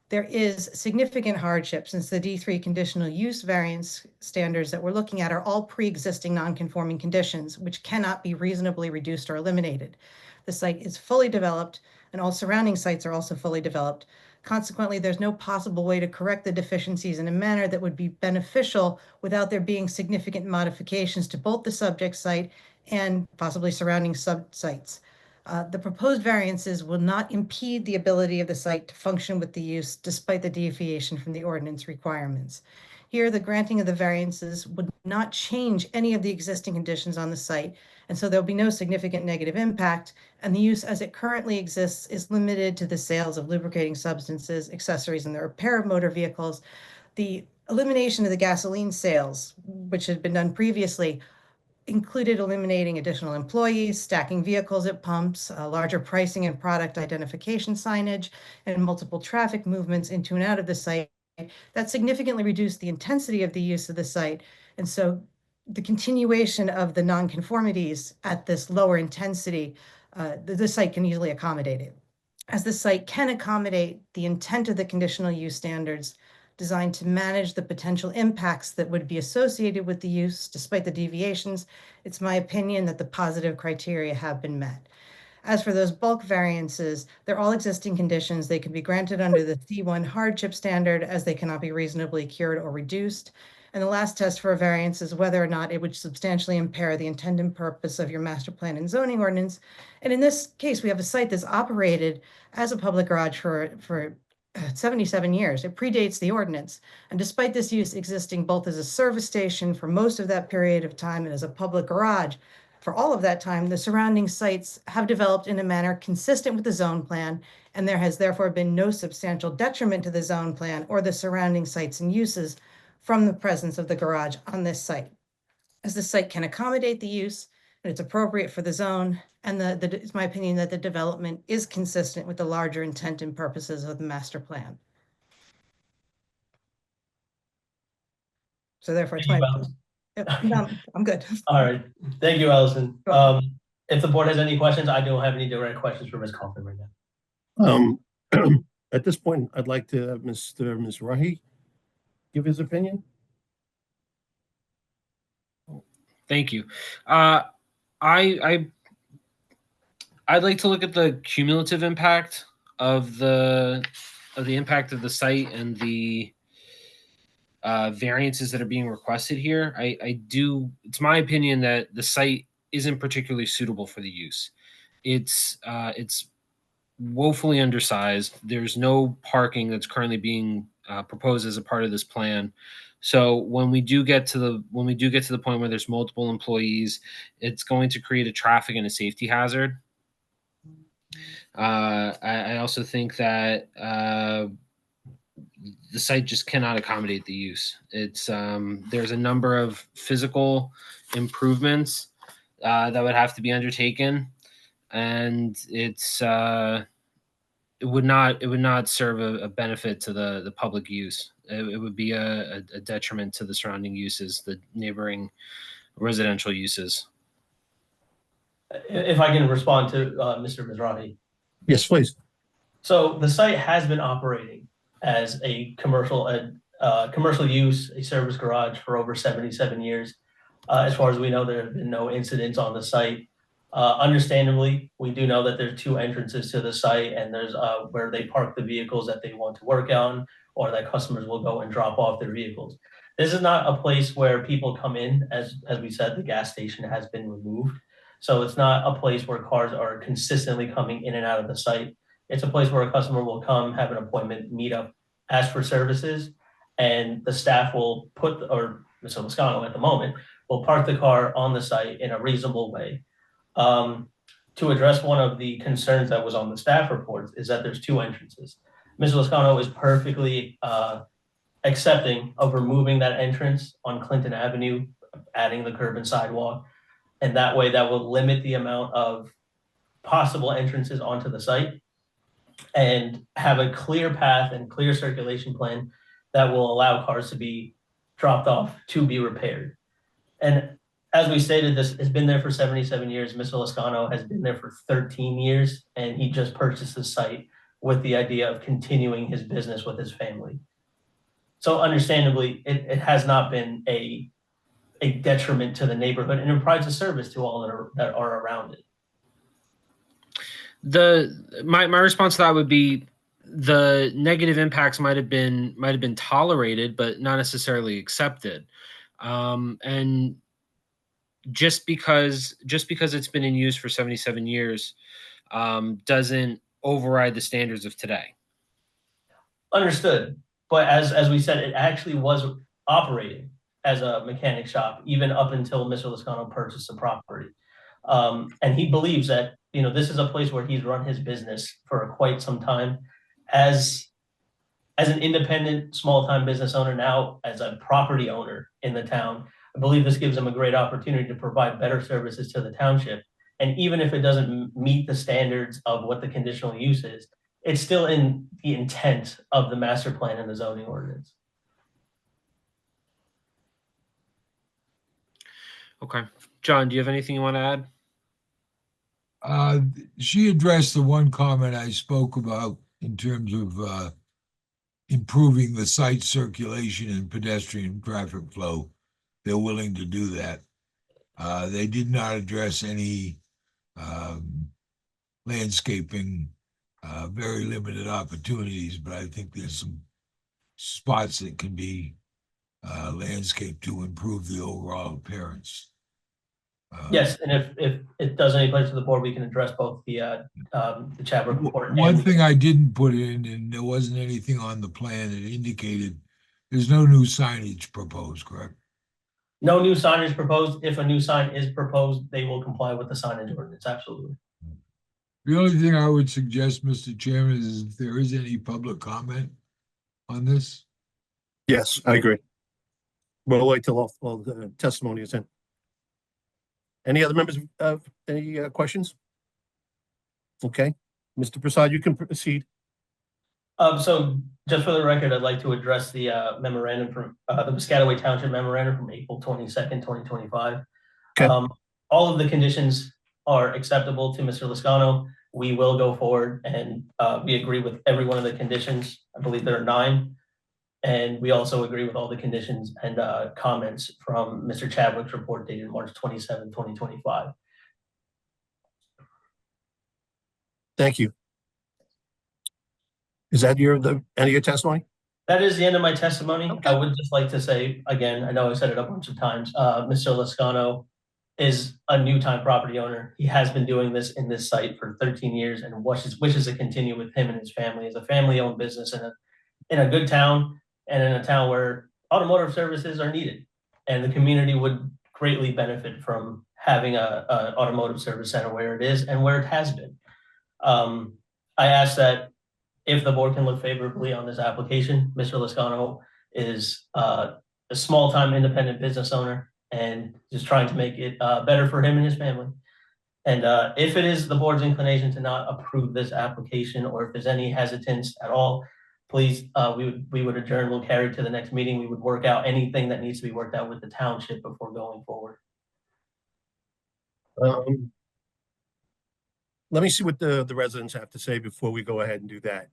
There is significant hardship since the D3 conditional use variance standards that we're looking at are all pre-existing non-conforming conditions, which cannot be reasonably reduced or eliminated. The site is fully developed and all surrounding sites are also fully developed. Consequently, there's no possible way to correct the deficiencies in a manner that would be beneficial without there being significant modifications to both the subject site and possibly surrounding sub-sites. The proposed variances will not impede the ability of the site to function with the use despite the deviation from the ordinance requirements. Here, the granting of the variances would not change any of the existing conditions on the site, and so there'll be no significant negative impact, and the use as it currently exists is limited to the sales of lubricating substances, accessories, and the repair of motor vehicles. The elimination of the gasoline sales, which had been done previously, included eliminating additional employees, stacking vehicles at pumps, larger pricing and product identification signage, and multiple traffic movements into and out of the site. That significantly reduced the intensity of the use of the site. And so the continuation of the nonconformities at this lower intensity, the site can easily accommodate it. As the site can accommodate the intent of the conditional use standards designed to manage the potential impacts that would be associated with the use, despite the deviations, it's my opinion that the positive criteria have been met. As for those bulk variances, they're all existing conditions. They can be granted under the C1 hardship standard as they cannot be reasonably cured or reduced. And the last test for a variance is whether or not it would substantially impair the intent and purpose of your master plan and zoning ordinance. And in this case, we have a site that's operated as a public garage for 77 years. It predates the ordinance. And despite this use existing both as a service station for most of that period of time and as a public garage, for all of that time, the surrounding sites have developed in a manner consistent with the zone plan, and there has therefore been no substantial detriment to the zone plan or the surrounding sites and uses from the presence of the garage on this site. As the site can accommodate the use, and it's appropriate for the zone, and it's my opinion that the development is consistent with the larger intent and purposes of the master plan. So therefore, it's Thank my, you, Allison. Yep, no, I'm good. All right, thank you, Allison. Sure. If the board has any questions, I don't have any direct questions for Ms. Kaufman right now. At this point, I'd like to have Mr. Mizrahi give his opinion. Thank you. I'd like to look at the cumulative impact of the impact of the site and the variances that are being requested here. It's my opinion that the site isn't particularly suitable for the use. It's woefully undersized. There's no parking that's currently being proposed as a part of this plan. So when we do get to the point where there's multiple employees, it's going to create a traffic and a safety hazard. I also think that the site just cannot accommodate the use. It's there's a number of physical improvements that would have to be undertaken, and it would not serve a benefit to the public use. It would be a detriment to the surrounding uses, the neighboring residential uses. If I can respond to Mr. Mizrahi. Yes, please. So the site has been operating as a commercial use, a service garage for over 77 years. As far as we know, there have been no incidents on the site. Understandably, we do know that there's two entrances to the site, and there's where they park the vehicles that they want to work on, or that customers will go and drop off their vehicles. This is not a place where people come in. As we said, the gas station has been removed. So it's not a place where cars are consistently coming in and out of the site. It's a place where a customer will come, have an appointment, meet up, ask for services, and the staff will or Mr. Lascano at the moment, will park the car on the site in a reasonable way. To address one of the concerns that was on the staff reports is that there's two entrances. Mr. Lascano is perfectly accepting of removing that entrance on Clinton Avenue, adding the curb and sidewalk. And that way that will limit the amount of possible entrances onto the site and have a clear path and clear circulation plan that will allow cars to be dropped off to be repaired. And as we stated, this has been there for 77 years. Mr. Lascano has been there for 13 years, and he just purchased the site with the idea of continuing his business with his family. So understandably, it has not been a detriment to the neighborhood, and it provides a service to all that are around it. My response to that would be the negative impacts might have been tolerated, but not necessarily accepted. And just because it's been in use for 77 years doesn't override the standards of today. Understood. But as we said, it actually was operating as a mechanic shop, even up until Mr. Lascano purchased the property. And he believes that, you know, this is a place where he's run his business for quite some time. As an independent, small-time business owner, now as a property owner in the town, I believe this gives him a great opportunity to provide better services to the township. And even if it doesn't meet the standards of what the conditional use is, it's still in the intent of the master plan and the zoning ordinance. Okay. John, do you have anything you want to add? She addressed the one comment I spoke about in terms of improving the site circulation and pedestrian traffic flow. They're willing to do that. They did not address any landscaping, very limited opportunities, but I think there's some spots that can be landscaped to improve the overall appearance. Yes, and if it does any pleasure to the board, we can address both the Chadwick report. One thing I didn't put in, and there wasn't anything on the plan that indicated there's no new signage proposed, correct? No new signage proposed. If a new sign is proposed, they will comply with the signage ordinance, absolutely. The only thing I would suggest, Mr. Chairman, is if there is any public comment on this. Yes, I agree. We'll wait till all the testimony is in. Any other members of any questions? Okay, Mr. Prasad, you can proceed. So just for the record, I'd like to address the memorandum from the Piscataway Township memorandum from April 22nd, 2025. Okay. All of the conditions are acceptable to Mr. Lascano. We will go forward and we agree with every one of the conditions. I believe there are 9. And we also agree with all the conditions and comments from Mr. Chadwick's report dated March 27, 2025. Thank you. Is that end of your testimony? That is the end of my testimony. Okay. I would just like to say, again, I know I said it a bunch of times, Mr. Lascano is a new time property owner. He has been doing this in this site for 13 years and wishes to continue with him and his family as a family-owned business in a good town and in a town where automotive services are needed. And the community would greatly benefit from having a automotive service center where it is and where it has been. I ask that if the board can look favorably on this application, Mr. Lascano is a small-time independent business owner and just trying to make it better for him and his family. And if it is the board's inclination to not approve this application, or if there's any hesitance at all, please, we would adjourn. We'll carry it to the next meeting. We would work out anything that needs to be worked out with the township before going forward. Let me see what the residents have to say before we go ahead and do that.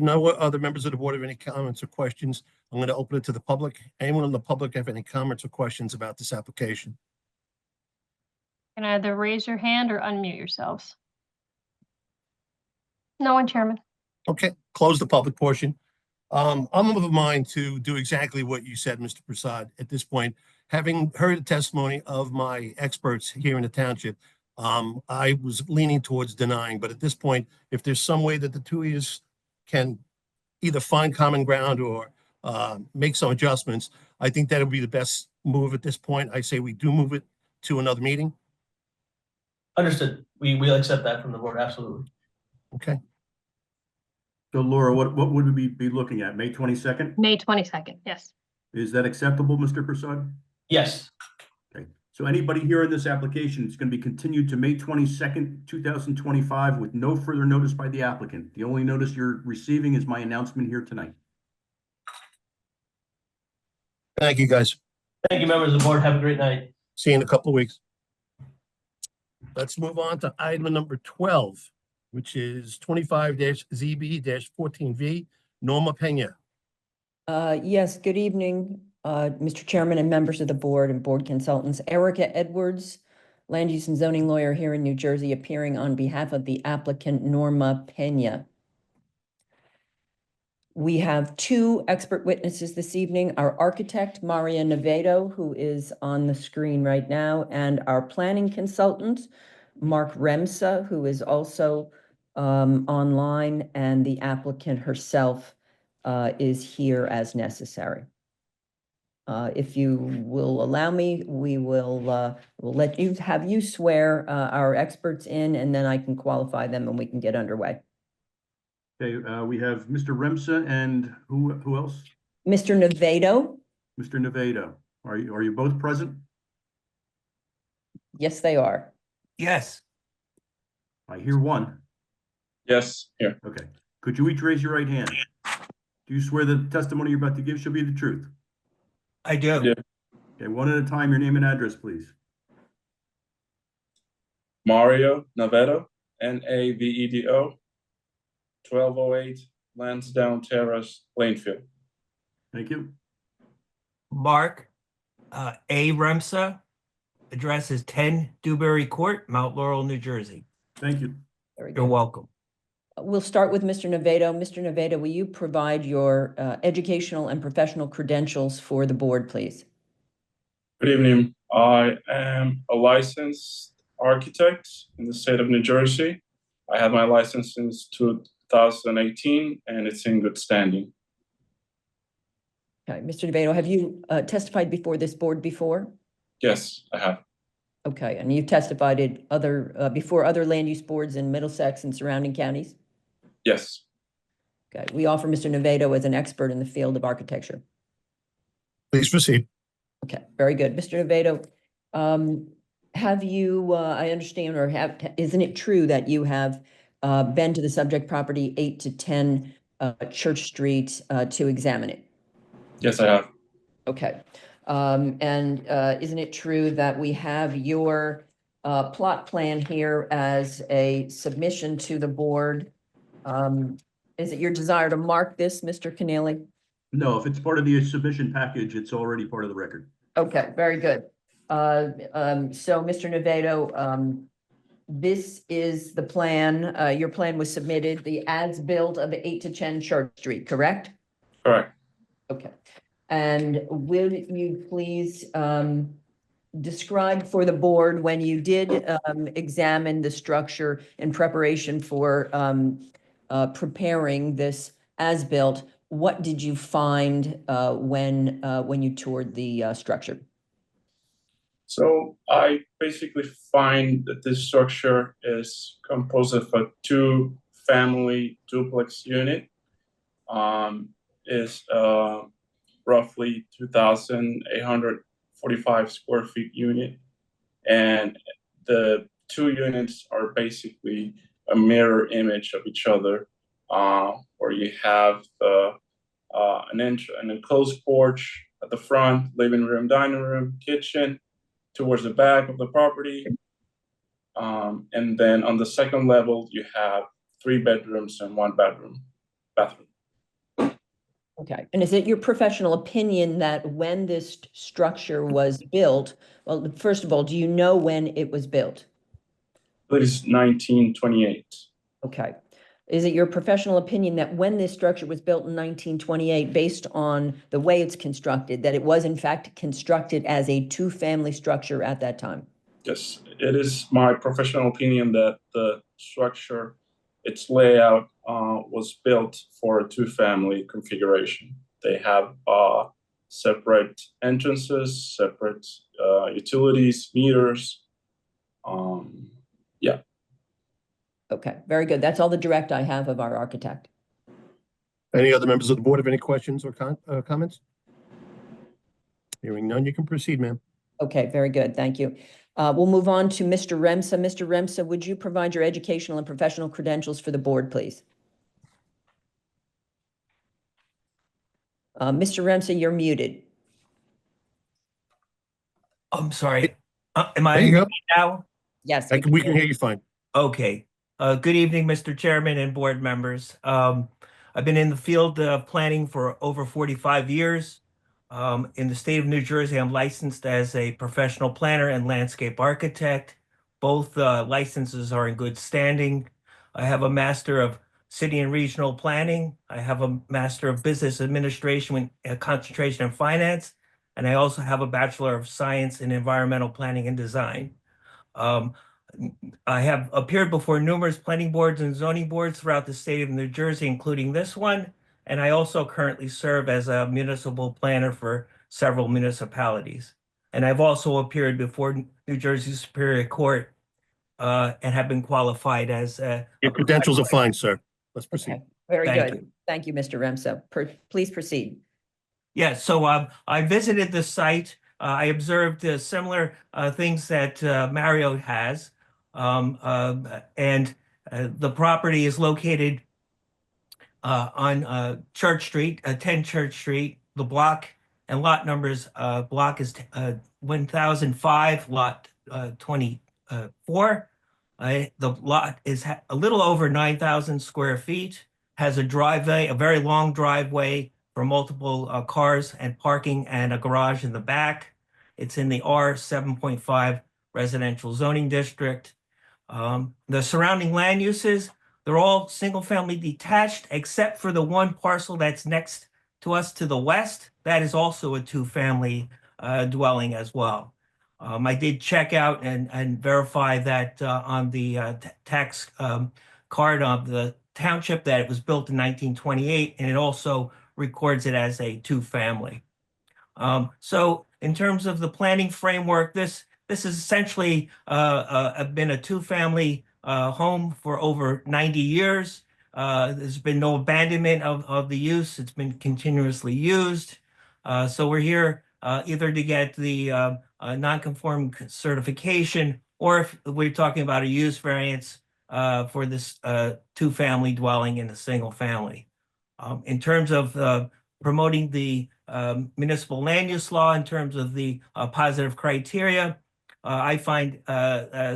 No other members of the board have any comments or questions. I'm going to open it to the public. Anyone in the public have any comments or questions about this application? You can either raise your hand or unmute yourselves. No one, Chairman. Okay, close the public portion. I'm of a mind to do exactly what you said, Mr. Prasad. At this point, having heard the testimony of my experts here in the township, I was leaning towards denying, but at this point, if there's some way that the two of you can either find common ground or make some adjustments, I think that would be the best move at this point. I say we do move it to another meeting. Understood. We'll accept that from the board, absolutely. Okay. So Laura, what would we be looking at? May 22nd? May 22nd, yes. Is that acceptable, Mr. Prasad? Yes. Okay. So anybody here in this application, it's going to be continued to May 22nd, 2025 with no further notice by the applicant. The only notice you're receiving is my announcement here tonight. Thank you, guys. Thank you, members of the board. Have a great night. See you in a couple of weeks. Let's move on to item number 12, which is 25-ZB-14V, Norma Pena. Yes, good evening, Mr. Chairman and members of the board and board consultants. Erica Edwards, land use and zoning lawyer here in New Jersey, appearing on behalf of the applicant Norma Pena. We have 2 expert witnesses this evening, our architect, Maria Nevedo, who is on the screen right now, and our planning consultant, Mark Remsa, who is also online, and the applicant herself, is here as necessary. If you will allow me, we'll let you have you swear our experts in, and then I can qualify them and we can get underway. Okay, we have Mr. Remsa and who else? Mr. Nevado? Mr. Nevado. Are you both present? Yes, they are. Yes. I hear one. Yes, here. Okay. Could you each raise your right hand? Do you swear that the testimony you're about to give shall be the truth? I do. Yeah. Okay, one at a time, your name and address, please. Mario Navedo, Navedo, 1208 Lansdowne Terrace, Plainfield. Thank you. Mark A. Remsa. Address is 10 Dewberry Court, Mount Laurel, New Jersey. Thank you. Very You're good. welcome. We'll start with Mr. Nevado. Mr. Nevado, will you provide your educational and professional credentials for the board, please? Good evening. I am a licensed architect in the state of New Jersey. I had my license since 2018, and it's in good standing. Okay, Mr. Nevado, have you testified before this board before? Yes, I have. Okay, and you've testified at before other land use boards in Middlesex and surrounding counties? Yes. Okay, we offer Mr. Nevado as an expert in the field of architecture. Please proceed. Okay, very good. Mr. Nevado, have you, I understand, or isn't it true that you have been to the subject property 8 to 10 Church Street to examine it? Yes, I have. Okay. And isn't it true that we have your plot plan here as a submission to the board? Is it your desire to mark this, Mr. Keneally? No, if it's part of the submission package, it's already part of the record. Okay, very good. So Mr. Nevado, this is the plan. Your plan was submitted, the as-built of 8 to 10 Church Street, correct? Correct. Okay. And will you please describe for the board when you did examine the structure in preparation for preparing this as-built, what did you find when you toured the structure? So I basically find that this structure is composed of a two-family duplex unit. Is roughly 2,845 square feet unit, and the two units are basically a mirror image of each other, where you have an enclosed porch at the front, living room, dining room, kitchen, towards the back of the property. And then on the second level, you have 3 bedrooms and 1 bathroom. Okay, and is it your professional opinion that when this structure was built, well, first of all, do you know when it was built? It is 1928. Okay. Is it your professional opinion that when this structure was built in 1928, based on the way it's constructed, that it was in fact constructed as a two-family structure at that time? Yes, it is my professional opinion that the structure, its layout, was built for a two-family configuration. They have separate entrances, separate utilities, meters. Yeah. Okay, very good. That's all the direct I have of our architect. Any other members of the board have any questions or comments? Hearing none, you can proceed, ma'am. Okay, very good. Thank you. We'll move on to Mr. Remsa. Mr. Remsa, would you provide your educational and professional credentials for the board, please? Mr. Remsa, you're muted. I'm sorry. Am I There you go. now? Yes. We can hear you fine. Okay. Good evening, Mr. Chairman and board members. I've been in the field of planning for over 45 years. In the state of New Jersey, I'm licensed as a professional planner and landscape architect. Both licenses are in good standing. I have a Master of City and Regional Planning. I have a Master of Business Administration with a concentration in finance. And I also have a Bachelor of Science in Environmental Planning and Design. I have appeared before numerous planning boards and zoning boards throughout the state of New Jersey, including this one, And I also currently serve as a municipal planner for several municipalities. And I've also appeared before New Jersey Superior Court and have been qualified as a. Your credentials are fine, sir. Let's proceed. Okay, very Thank good. Thank you, Mr. Remso. Please proceed. Yeah, so I visited the site. I observed similar things that Mario has. And the property is located on Church Street, 10 Church Street. The block and lot numbers, block is 1005, lot 24. The lot is a little over 9,000 square feet, has a driveway, a very long driveway for multiple cars and parking, and a garage in the back. It's in the R 7.5 residential zoning district. The surrounding land uses, they're all single-family detached, except for the one parcel that's next to us to the west. That is also a two-family dwelling as well. I did check out and verify that on the tax card of the township that it was built in 1928, and it also records it as a two-family. So in terms of the planning framework, this is essentially been a two-family home for over 90 years. There's been no abandonment of the use. It's been continuously used. So we're here either to get the non-conforming certification, or if we're talking about a use variance for this two-family dwelling in a single family. In terms of promoting the municipal land use law, in terms of the positive criteria, I find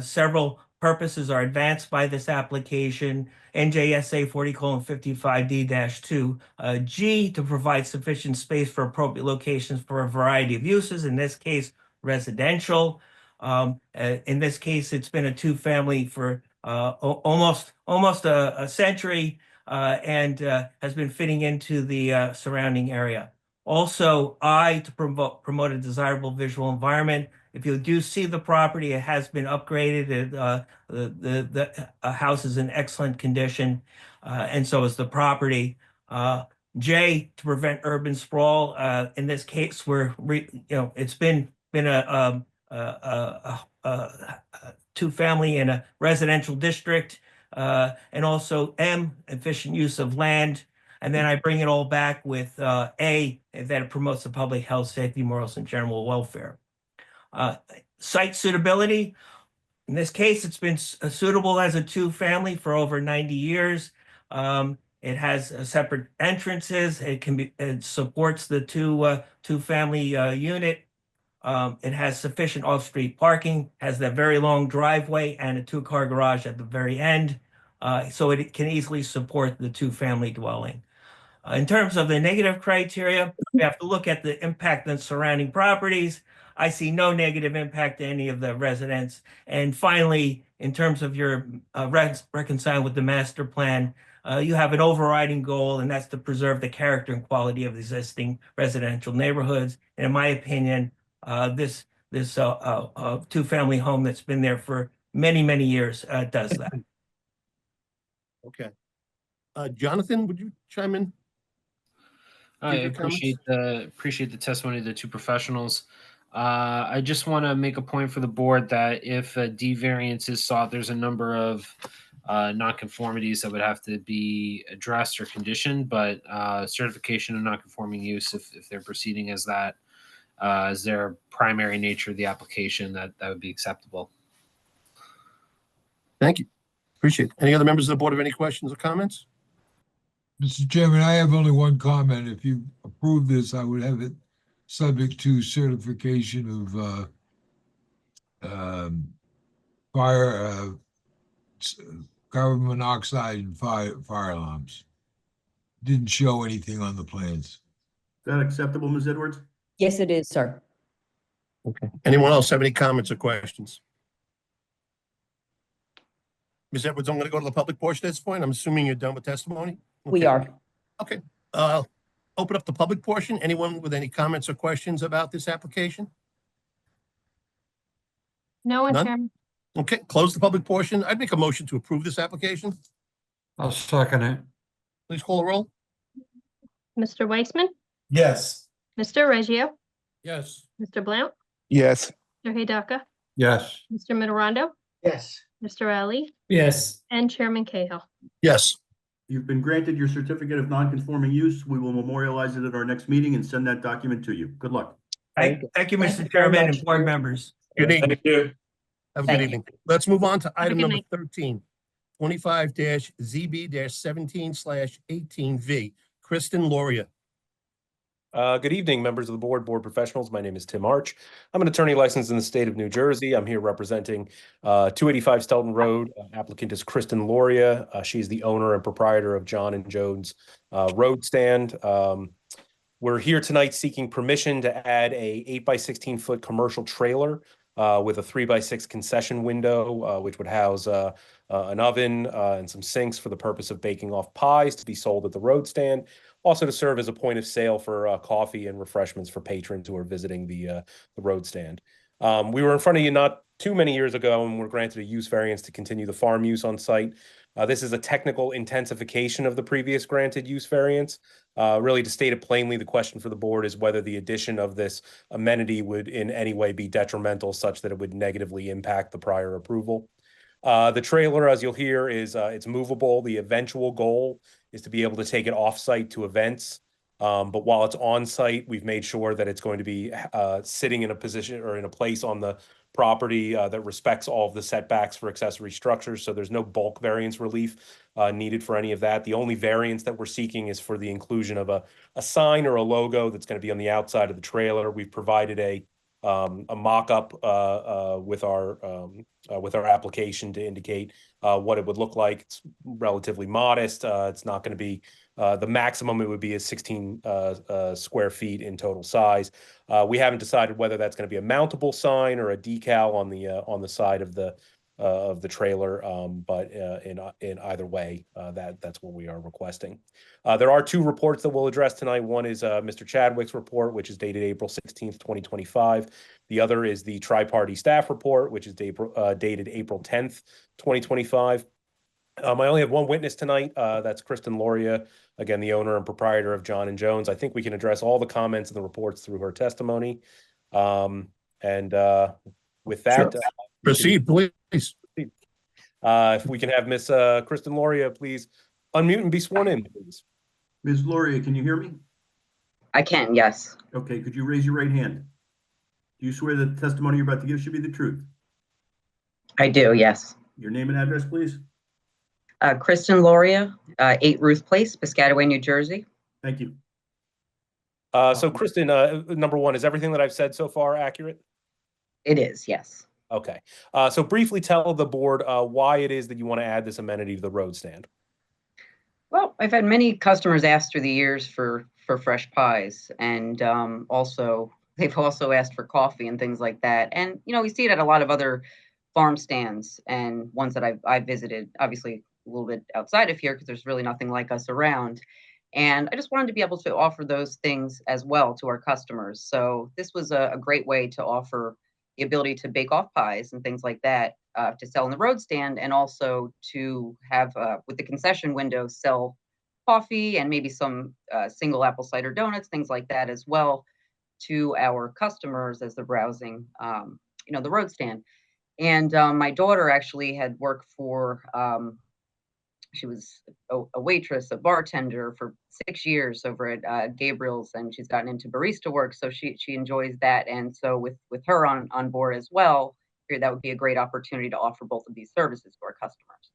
several purposes are advanced by this application. NJSA 40:55D-2G to provide sufficient space for appropriate locations for a variety of uses, in this case, residential. In this case, it's been a two-family for almost a century and has been fitting into the surrounding area. Also, to promote a desirable visual environment. If you do see the property, it has been upgraded. The house is in excellent condition, and so is the property. J, to prevent urban sprawl. In this case, it's been a two-family in a residential district, and also M, efficient use of land. And then I bring it all back with A, that it promotes the public health, safety, morals, and general welfare. Site suitability. In this case, it's been suitable as a two-family for over 90 years. It has separate entrances. It supports the two-family unit. It has sufficient off-street parking, has that very long driveway and a two-car garage at the very end. So it can easily support the two-family dwelling. In terms of the negative criteria, we have to look at the impact on surrounding properties. I see no negative impact to any of the residents. And finally, in terms of your reconcile with the master plan, you have an overriding goal, and that's to preserve the character and quality of existing residential neighborhoods. And in my opinion, this two-family home that's been there for many, many years does that. Okay. Jonathan, would you chime in? I Your appreciate the testimony of the two professionals. I just want to make a point for the board that if a D variance is sought, there's a number of nonconformities that would have to be addressed or conditioned, but certification of nonconforming use, if they're proceeding as that, as their primary nature of the application, that would be acceptable. Thank you. Appreciate it. Any other members of the board have any questions or comments? Mr. Chairman, I have only one comment. If you approve this, I would have it subject to certification of fire, carbon monoxide and fire alarms. Didn't show anything on the plans. Is that acceptable, Ms. Edwards? Yes, it is, sir. Okay. Anyone else have any comments or questions? Ms. Edwards, I'm going to go to the public portion at this point. I'm assuming you're done with testimony? We are. Okay. Open up the public portion. Anyone with any comments or questions about this application? No one, None? Chairman. Okay, close the public portion. I'd make a motion to approve this application. I'll second it. Please call the roll. Mr. Weissman, Yes. Mr. Reggio, Yes. Mr. Blount, Yes. Mr. Hidaka, Yes. Mr. Mitterondo, Yes. Mr. Ali, Yes. and Chairman Cahill. Yes. You've been granted your certificate of non-conforming use. We will memorialize it at our next meeting and send that document to you. Good luck. Thank you, Thank you Mr. very Chairman much. and board members. Good evening. Thank you. Have a Thank good you. evening. Let's move on to a item good number night. 13, 25-ZB-17/18V. Kristen Loria. Good evening, members of the board, board professionals. My name is Tim Arch. I'm an attorney licensed in the state of New Jersey. I'm here representing 285 Stelton Road. Applicant is Kristen Loria. She is the owner and proprietor of John and Jones Road Stand. We're here tonight seeking permission to add a 8x16 foot commercial trailer with a 3x6 concession window, which would house an oven and some sinks for the purpose of baking off pies to be sold at the road stand. Also to serve as a point of sale for coffee and refreshments for patrons who are visiting the road stand. We were in front of you not too many years ago and were granted a use variance to continue the farm use on site. This is a technical intensification of the previous granted use variance. Really, to state it plainly, the question for the board is whether the addition of this amenity would in any way be detrimental such that it would negatively impact the prior approval. The trailer, as you'll hear, is it's movable. The eventual goal is to be able to take it off-site to events. But while it's on-site, we've made sure that it's going to be sitting in a position or in a place on the property that respects all of the setbacks for accessory structures. So there's no bulk variance relief needed for any of that. The only variance that we're seeking is for the inclusion of a sign or a logo that's going to be on the outside of the trailer. We've provided a mock-up with our application to indicate what it would look like. It's relatively modest. It's not going to be the maximum. It would be 16 square feet in total size. We haven't decided whether that's going to be a mountable sign or a decal on the side of the trailer, but in either way, that's what we are requesting. There are two reports that we'll address tonight. One is Mr. Chadwick's report, which is dated April 16th, 2025. The other is the tri-party staff report, which is dated April 10th, 2025. I only have one witness tonight. That's Kristen Loria, again, the owner and proprietor of John and Jones. I think we can address all the comments and the reports through her testimony. With that, Sure. Proceed, please. If we can have Miss Kristen Loria, please unmute and be sworn in, please. Ms. Loria, can you hear me? I can, yes. Okay, could you raise your right hand? Do you swear that the testimony you're about to give should be the truth? I do, yes. Your name and address, please. Kristen Loria, 8 Ruth Place, Piscataway, New Jersey. Thank you. So Kristen, number one, is everything that I've said so far accurate? It is, yes. Okay. So briefly tell the board why it is that you want to add this amenity to the road stand. Well, I've had many customers ask through the years for fresh pies, and they've also asked for coffee and things like that. And we see it at a lot of other farm stands and ones that I've visited, obviously a little bit outside of here because there's really nothing like us around. And I just wanted to be able to offer those things as well to our customers. So this was a great way to offer the ability to bake off pies and things like that to sell in the road stand, and also to have, with the concession window, sell coffee and maybe some single apple cider donuts, things like that as well, to our customers as they're browsing, the road stand. And my daughter actually had worked for, she was a waitress, a bartender for 6 years over at Gabriel's, and she's gotten into barista work, so she enjoys that. And so with her on board as well, I figured that would be a great opportunity to offer both of these services to our customers.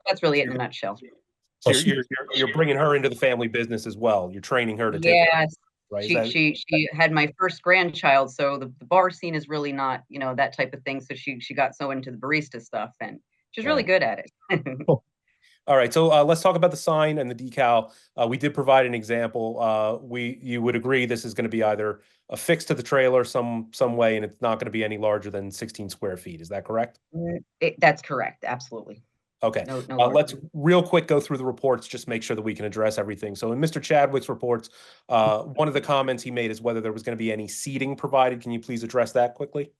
That's really it in a nutshell. So you're bringing her into the family business as well. You're training her to take care of it, right? She had my first grandchild, so the bar scene is really not, that type of thing. So she got so into the barista stuff, and she's really good at it. Cool. All right, so let's talk about the sign and the decal. We did provide an example. You would agree this is going to be either affixed to the trailer some way, and it's not going to be any larger than 16 square feet. Is that correct? That's correct. Absolutely. Okay. No Let's real quick go through the reports, just make sure that we can address everything. So in Mr. Chadwick's reports, one of the comments he made is whether there was going to be any seating provided. Can you please address that quickly?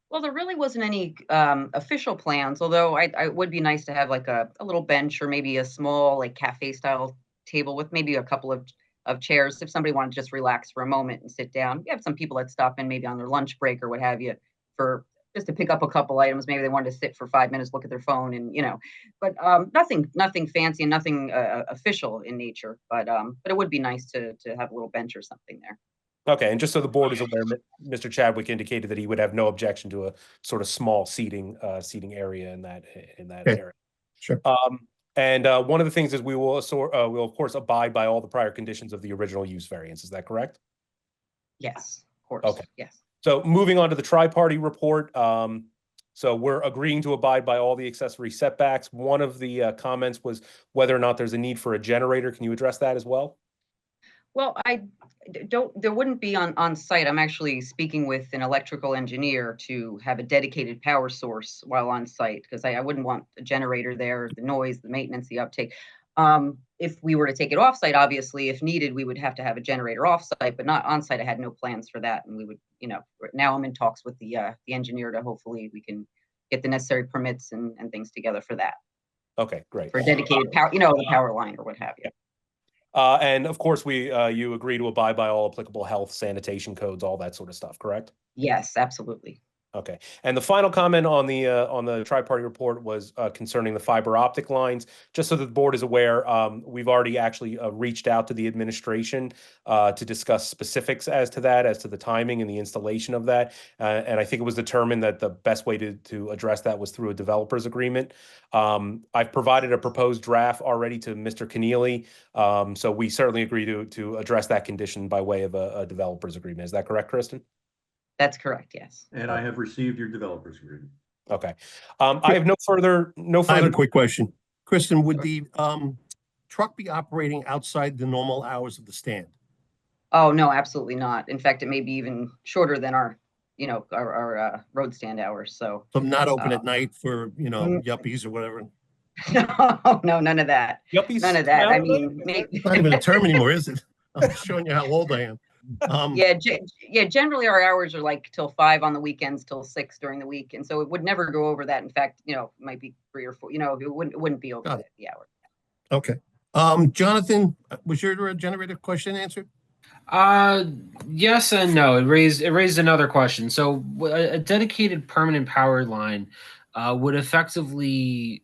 Well, there really wasn't any official plans, although I would be nice to have like a little bench or maybe a small like cafe style table with maybe a couple of of chairs. If somebody wanted to just relax for a moment and sit down, we have some people that stop in maybe on their lunch break or what have you for just to pick up a couple items. Maybe they wanted to sit for 5 minutes, look at their phone, and but nothing fancy and nothing official in nature. But it would be nice to have a little bench or something there. Okay, and just so the board is aware, Mr. Chadwick indicated that he would have no objection to a sort of small seating area in that Okay. area. Sure. And one of the things is we will we'll of course abide by all the prior conditions of the original use variance. Is that correct? Yes, of course. Okay. Yes. So moving on to the tri-party report. So we're agreeing to abide by all the accessory setbacks. One of the comments was whether or not there's a need for a generator. Can you address that as well? Well, there wouldn't be on site. I'm actually speaking with an electrical engineer to have a dedicated power source while on site, because I wouldn't want a generator there, the noise, the maintenance, the uptake. If we were to take it off site, obviously, if needed, we would have to have a generator off site, but not on site. I had no plans for that. And we would, now I'm in talks with the engineer to hopefully we can get the necessary permits and things together for that. Okay, great. For dedicated power, the power line or what have you. And of course, you agree to abide by all applicable health, sanitation codes, all that sort of stuff, correct? Yes, absolutely. Okay. And the final comment on the tri-party report was concerning the fiber optic lines. Just so that the board is aware, we've already actually reached out to the administration to discuss specifics as to that, as to the timing and the installation of that. And I think it was determined that the best way to address that was through a developer's agreement. I've provided a proposed draft already to Mr. Keneally. So we certainly agree to address that condition by way of a developer's agreement. Is that correct, Kristen? That's correct, yes. And I have received your developer's agreement. Okay. I have no further. I have a quick question. Kristen, would the truck be operating outside the normal hours of the stand? Oh, no, absolutely not. In fact, it may be even shorter than our road stand hours. So Not open at night for, yuppies or whatever. No, none of that. Yuppies? None of that. I mean, Not even a term anymore, is it? I'm showing you how old I am. Generally our hours are like till 5 on the weekends, till 6 during the week, and so it would never go over that. In fact, it might be 3 or 4. It wouldn't be over the hour. Okay. Jonathan, was your generator question answered? Yes and no. It raised another question. So a dedicated permanent power line would effectively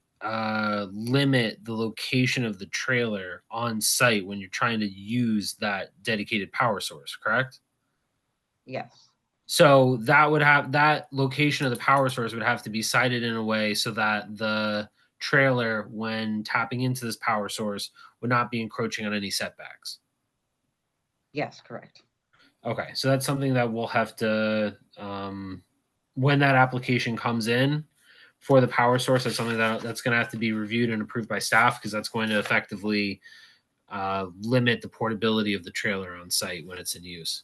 limit the location of the trailer on site when you're trying to use that dedicated power source, correct? Yes. So that location of the power source would have to be sited in a way so that the trailer, when tapping into this power source, would not be encroaching on any setbacks. Yes, correct. Okay, so that's something that we'll have to, when that application comes in for the power source, that's something that's going to have to be reviewed and approved by staff, because that's going to effectively limit the portability of the trailer on site when it's in use.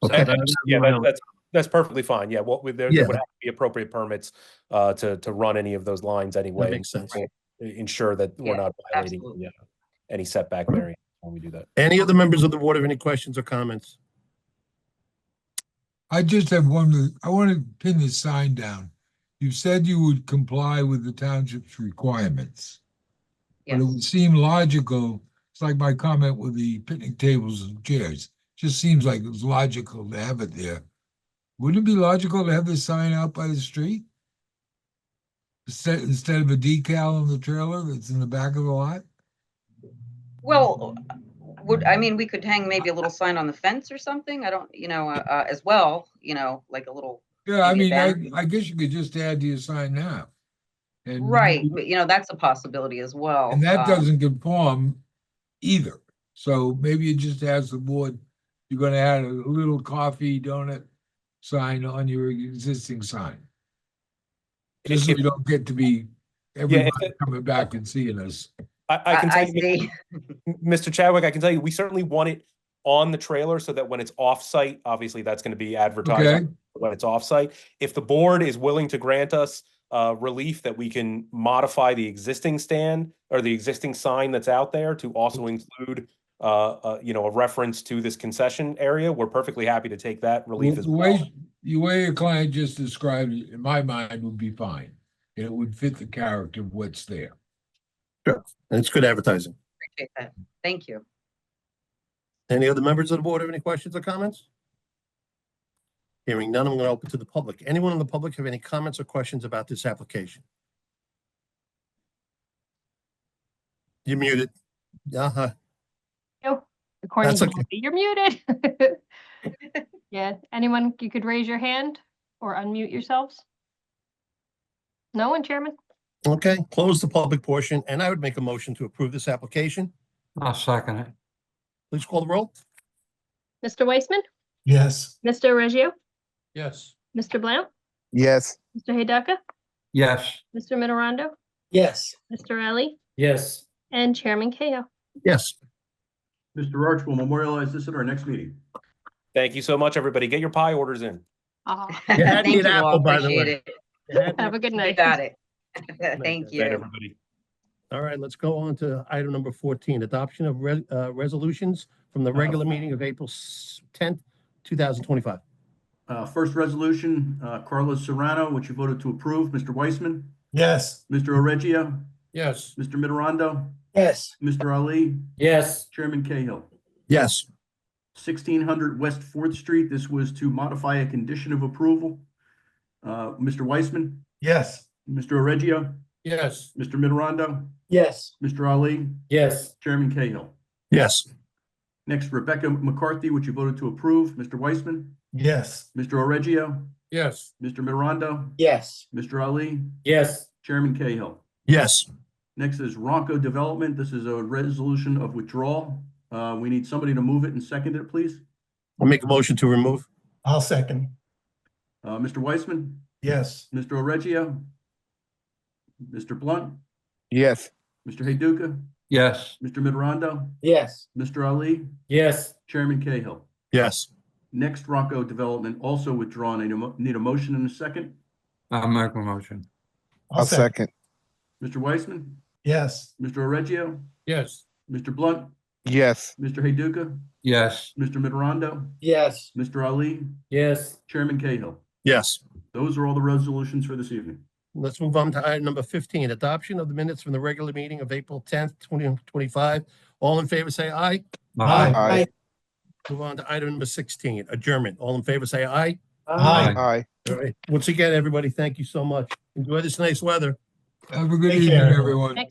Okay. That's perfectly fine. Yeah, there would have to be appropriate permits to run any of those lines anyway. That makes sense. Ensure that we're not violating any setback variance when we do that. Any other members of the board have any questions or comments? I just have one. I want to pin this sign down. You said you would comply with the township's requirements. Yes. But it would seem logical. It's like my comment with the picnic tables and chairs. Just seems like it was logical to have it there. Wouldn't it be logical to have the sign out by the street? Instead of a decal on the trailer that's in the back of the lot? Well, we could hang maybe a little sign on the fence or something. I don't, as well, like a little. Yeah, I mean, I guess you could just add to your sign now. And right, but that's a possibility as well. And that doesn't conform either. So maybe you just ask the board, you're going to add a little coffee donut sign on your existing sign. Just so we don't get to be everybody coming back and seeing us. I can tell you, Mr. Chadwick, I can tell you, we certainly want it on the trailer so that when it's off-site, obviously that's going to be advertised when it's off-site. If the board is willing to grant us relief that we can modify the existing stand or the existing sign that's out there to also include a reference to this concession area, we're perfectly happy to take that relief as well. The way your client just described it, in my mind, would be fine. And it would fit the character of what's there. And it's good advertising. Appreciate that. Thank you. Any other members of the board have any questions or comments? Hearing none, I'm going to open to the public. Anyone in the public have any comments or questions about this application? You're muted. Uh-huh. No, according That's to okay. Bobby, you're muted. Yeah, anyone, you could raise your hand or unmute yourselves. No one, Chairman? Okay, close the public portion, and I would make a motion to approve this application. I'll second it. Please call the roll. Mr. Weissman, Yes. Mr. Reggio, Yes. Mr. Blount, Yes. Mr. Hidaka, Yes. Mr. Mitterondo, Yes. Mr. Ali, Yes. and Chairman Cahill. Yes. Mr. Arch will memorialize this at our next meeting. Thank you so much, everybody. Get your pie orders in. You had me Thank at you all. apple, by the Appreciate way. it. You had me- Have a good You night. got it. Thank Thank you. everybody. All right, let's go on to item number 14, adoption of resolutions from the regular meeting of April 10th, 2025. First resolution, Carlos Serrano, which you voted to approve. Mr. Weissman, Yes. Mr. Oreggio, Yes. Mr. Mitterondo, Yes. Mr. Ali, Yes. Chairman Cahill. Yes. 1600 West 4th Street. This was to modify a condition of approval. Mr. Weissman, Yes. Mr. Oreggio, Yes. Mr. Mitterondo, Yes. Mr. Ali, Yes. Chairman Cahill. Yes. Next, Rebecca McCarthy, which you voted to approve. Mr. Weissman, Yes. Mr. Oreggio, Yes. Mr. Mitterondo, Yes. Mr. Ali, Yes. Chairman Cahill. Yes. Next is Ronco Development. This is a resolution of withdrawal. We need somebody to move it and second it, please. I'll make a motion to remove. I'll second. Mr. Weissman, Yes. Mr. Oreggio, Mr. Blunt, Yes. Mr. Heyduka, Yes. Mr. Mitterondo, Yes. Mr. Ali, Yes. Chairman Cahill. Yes. Next, Ronco Development, also withdrawn. I need a motion and a second. I'll make a motion. I'll second. Mr. Weissman, Yes. Mr. Oreggio, Yes. Mr. Blunt, Yes. Mr. Heyduka, Yes. Mr. Mitterondo, Yes. Mr. Ali, Yes. Chairman Cahill. Yes. Those are all the resolutions for this evening. Let's move on to item number 15, adoption of the minutes from the regular meeting of April 10th, 2025. All in favor, say aye. Aye. Move on to item number 16, adjournment. All in favor, say aye. Aye. Aye. All right. Once again, everybody, thank you so much. Enjoy this nice weather. Have a good Take evening, care. everyone. Thank